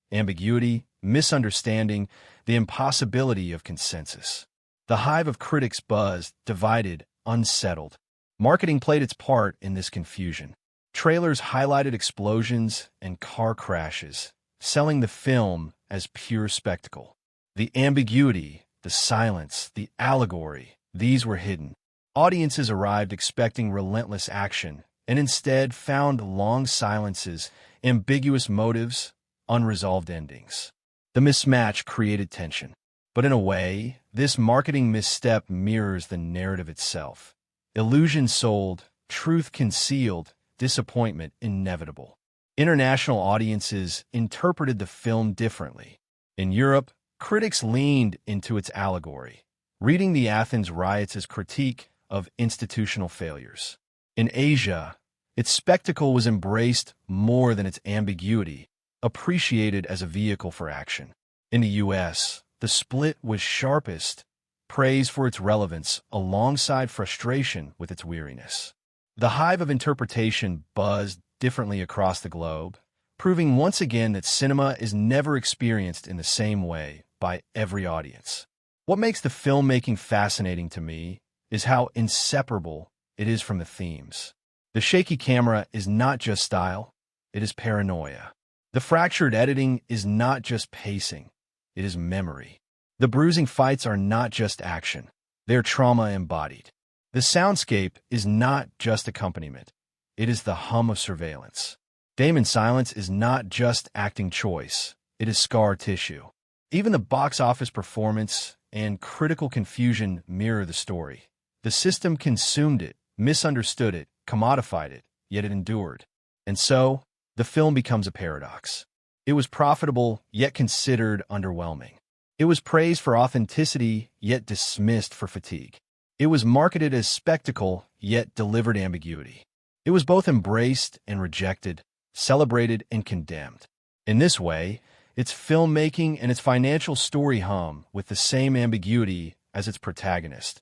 ambiguity, misunderstanding, the impossibility of consensus. The hive of critics buzzed, divided, unsettled. Marketing played its part in this confusion. Trailers highlighted explosions and car crashes, selling the film as pure spectacle. The ambiguity, the silence, the allegory, these were hidden. Audiences arrived expecting relentless action, and instead found long silences, ambiguous motives, unresolved endings. The mismatch created tension. But in a way, this marketing misstep mirrors the narrative itself. Illusion sold, truth concealed, disappointment inevitable. International audiences interpreted the film differently. In Europe, critics leaned into its allegory, reading the Athens riots as critique of institutional failures. In Asia, its spectacle was embraced more than its ambiguity, appreciated as a vehicle for action. In the US, the split was sharpest, praise for its relevance alongside frustration with its weariness. The hive of interpretation buzzed differently across the globe, proving once again that cinema is never experienced in the same way by every audience. What makes the filmmaking fascinating to me is how inseparable it is from the themes. The shaky camera is not just style, it is paranoia. The fractured editing is not just pacing, it is memory. The bruising fights are not just action, they are trauma embodied. The soundscape is not just accompaniment, it is the hum of surveillance. Damon's silence is not just acting choice, it is scar tissue. Even the box office performance and critical confusion mirror the story. The system consumed it, misunderstood it, commodified it, yet it endured. And so, the film becomes a paradox. It was profitable, yet considered underwhelming. It was praised for authenticity, yet dismissed for fatigue. It was marketed as spectacle, yet delivered ambiguity. It was both embraced and rejected, celebrated and condemned. In this way, its filmmaking and its financial story hum with the same ambiguity as its protagonist.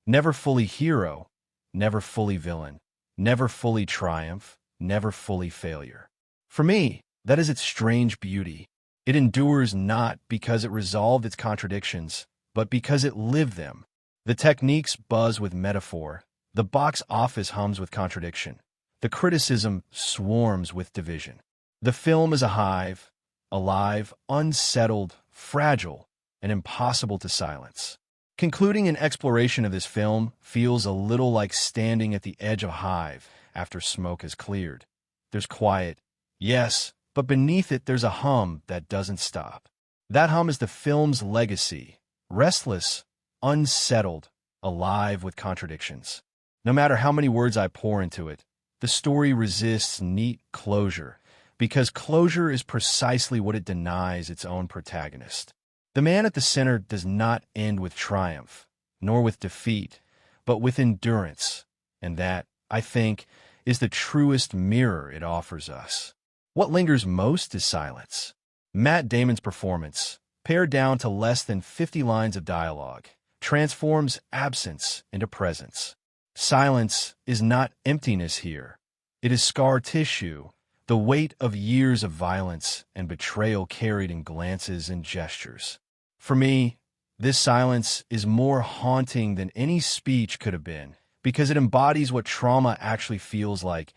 Never fully hero, never fully villain, never fully triumph, never fully failure. For me, that is its strange beauty. It endures not because it resolved its contradictions, but because it lived them. The techniques buzz with metaphor, the box office hums with contradiction, the criticism swarms with division. The film is a hive, alive, unsettled, fragile, and impossible to silence. Concluding an exploration of this film feels a little like standing at the edge of a hive after smoke has cleared. There's quiet, yes, but beneath it there's a hum that doesn't stop. That hum is the film's legacy, restless, unsettled, alive with contradictions. No matter how many words I pour into it, the story resists neat closure, because closure is precisely what it denies its own protagonist. The man at the center does not end with triumph, nor with defeat, but with endurance, and that, I think, is the truest mirror it offers us. What lingers most is silence. Matt Damon's performance, pared down to less than 50 lines of dialogue, transforms absence into presence. Silence is not emptiness here. It is scar tissue, the weight of years of violence and betrayal carried in glances and gestures. For me, this silence is more haunting than any speech could have been, because it embodies what trauma actually feels like,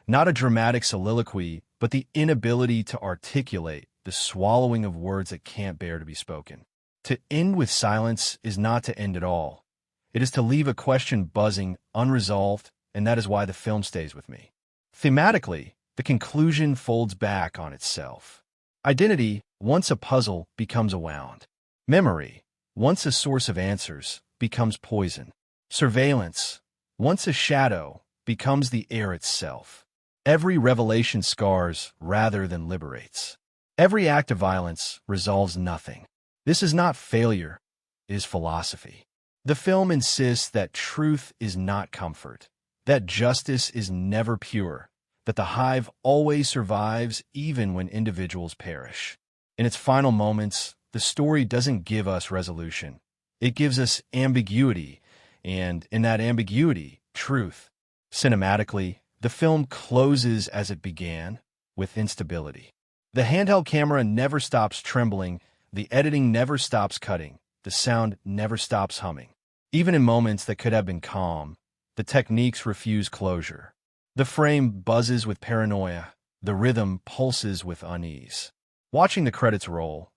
not a dramatic soliloquy, but the inability to articulate, the swallowing of words that can't bear to be spoken. To end with silence is not to end at all. It is to leave a question buzzing, unresolved, and that is why the film stays with me. Thematically, the conclusion folds back on itself. Identity, once a puzzle, becomes a wound. Memory, once a source of answers, becomes poison. Surveillance, once a shadow, becomes the air itself. Every revelation scars rather than liberates. Every act of violence resolves nothing. This is not failure, it is philosophy. The film insists that truth is not comfort, that justice is never pure, that the hive always survives even when individuals perish. In its final moments, the story doesn't give us resolution. It gives us ambiguity, and in that ambiguity, truth. Cinematically, the film closes as it began, with instability. The handheld camera never stops trembling, the editing never stops cutting, the sound never stops humming. Even in moments that could have been calm, the techniques refuse closure. The frame buzzes with paranoia, the rhythm pulses with unease. Watching the credits roll,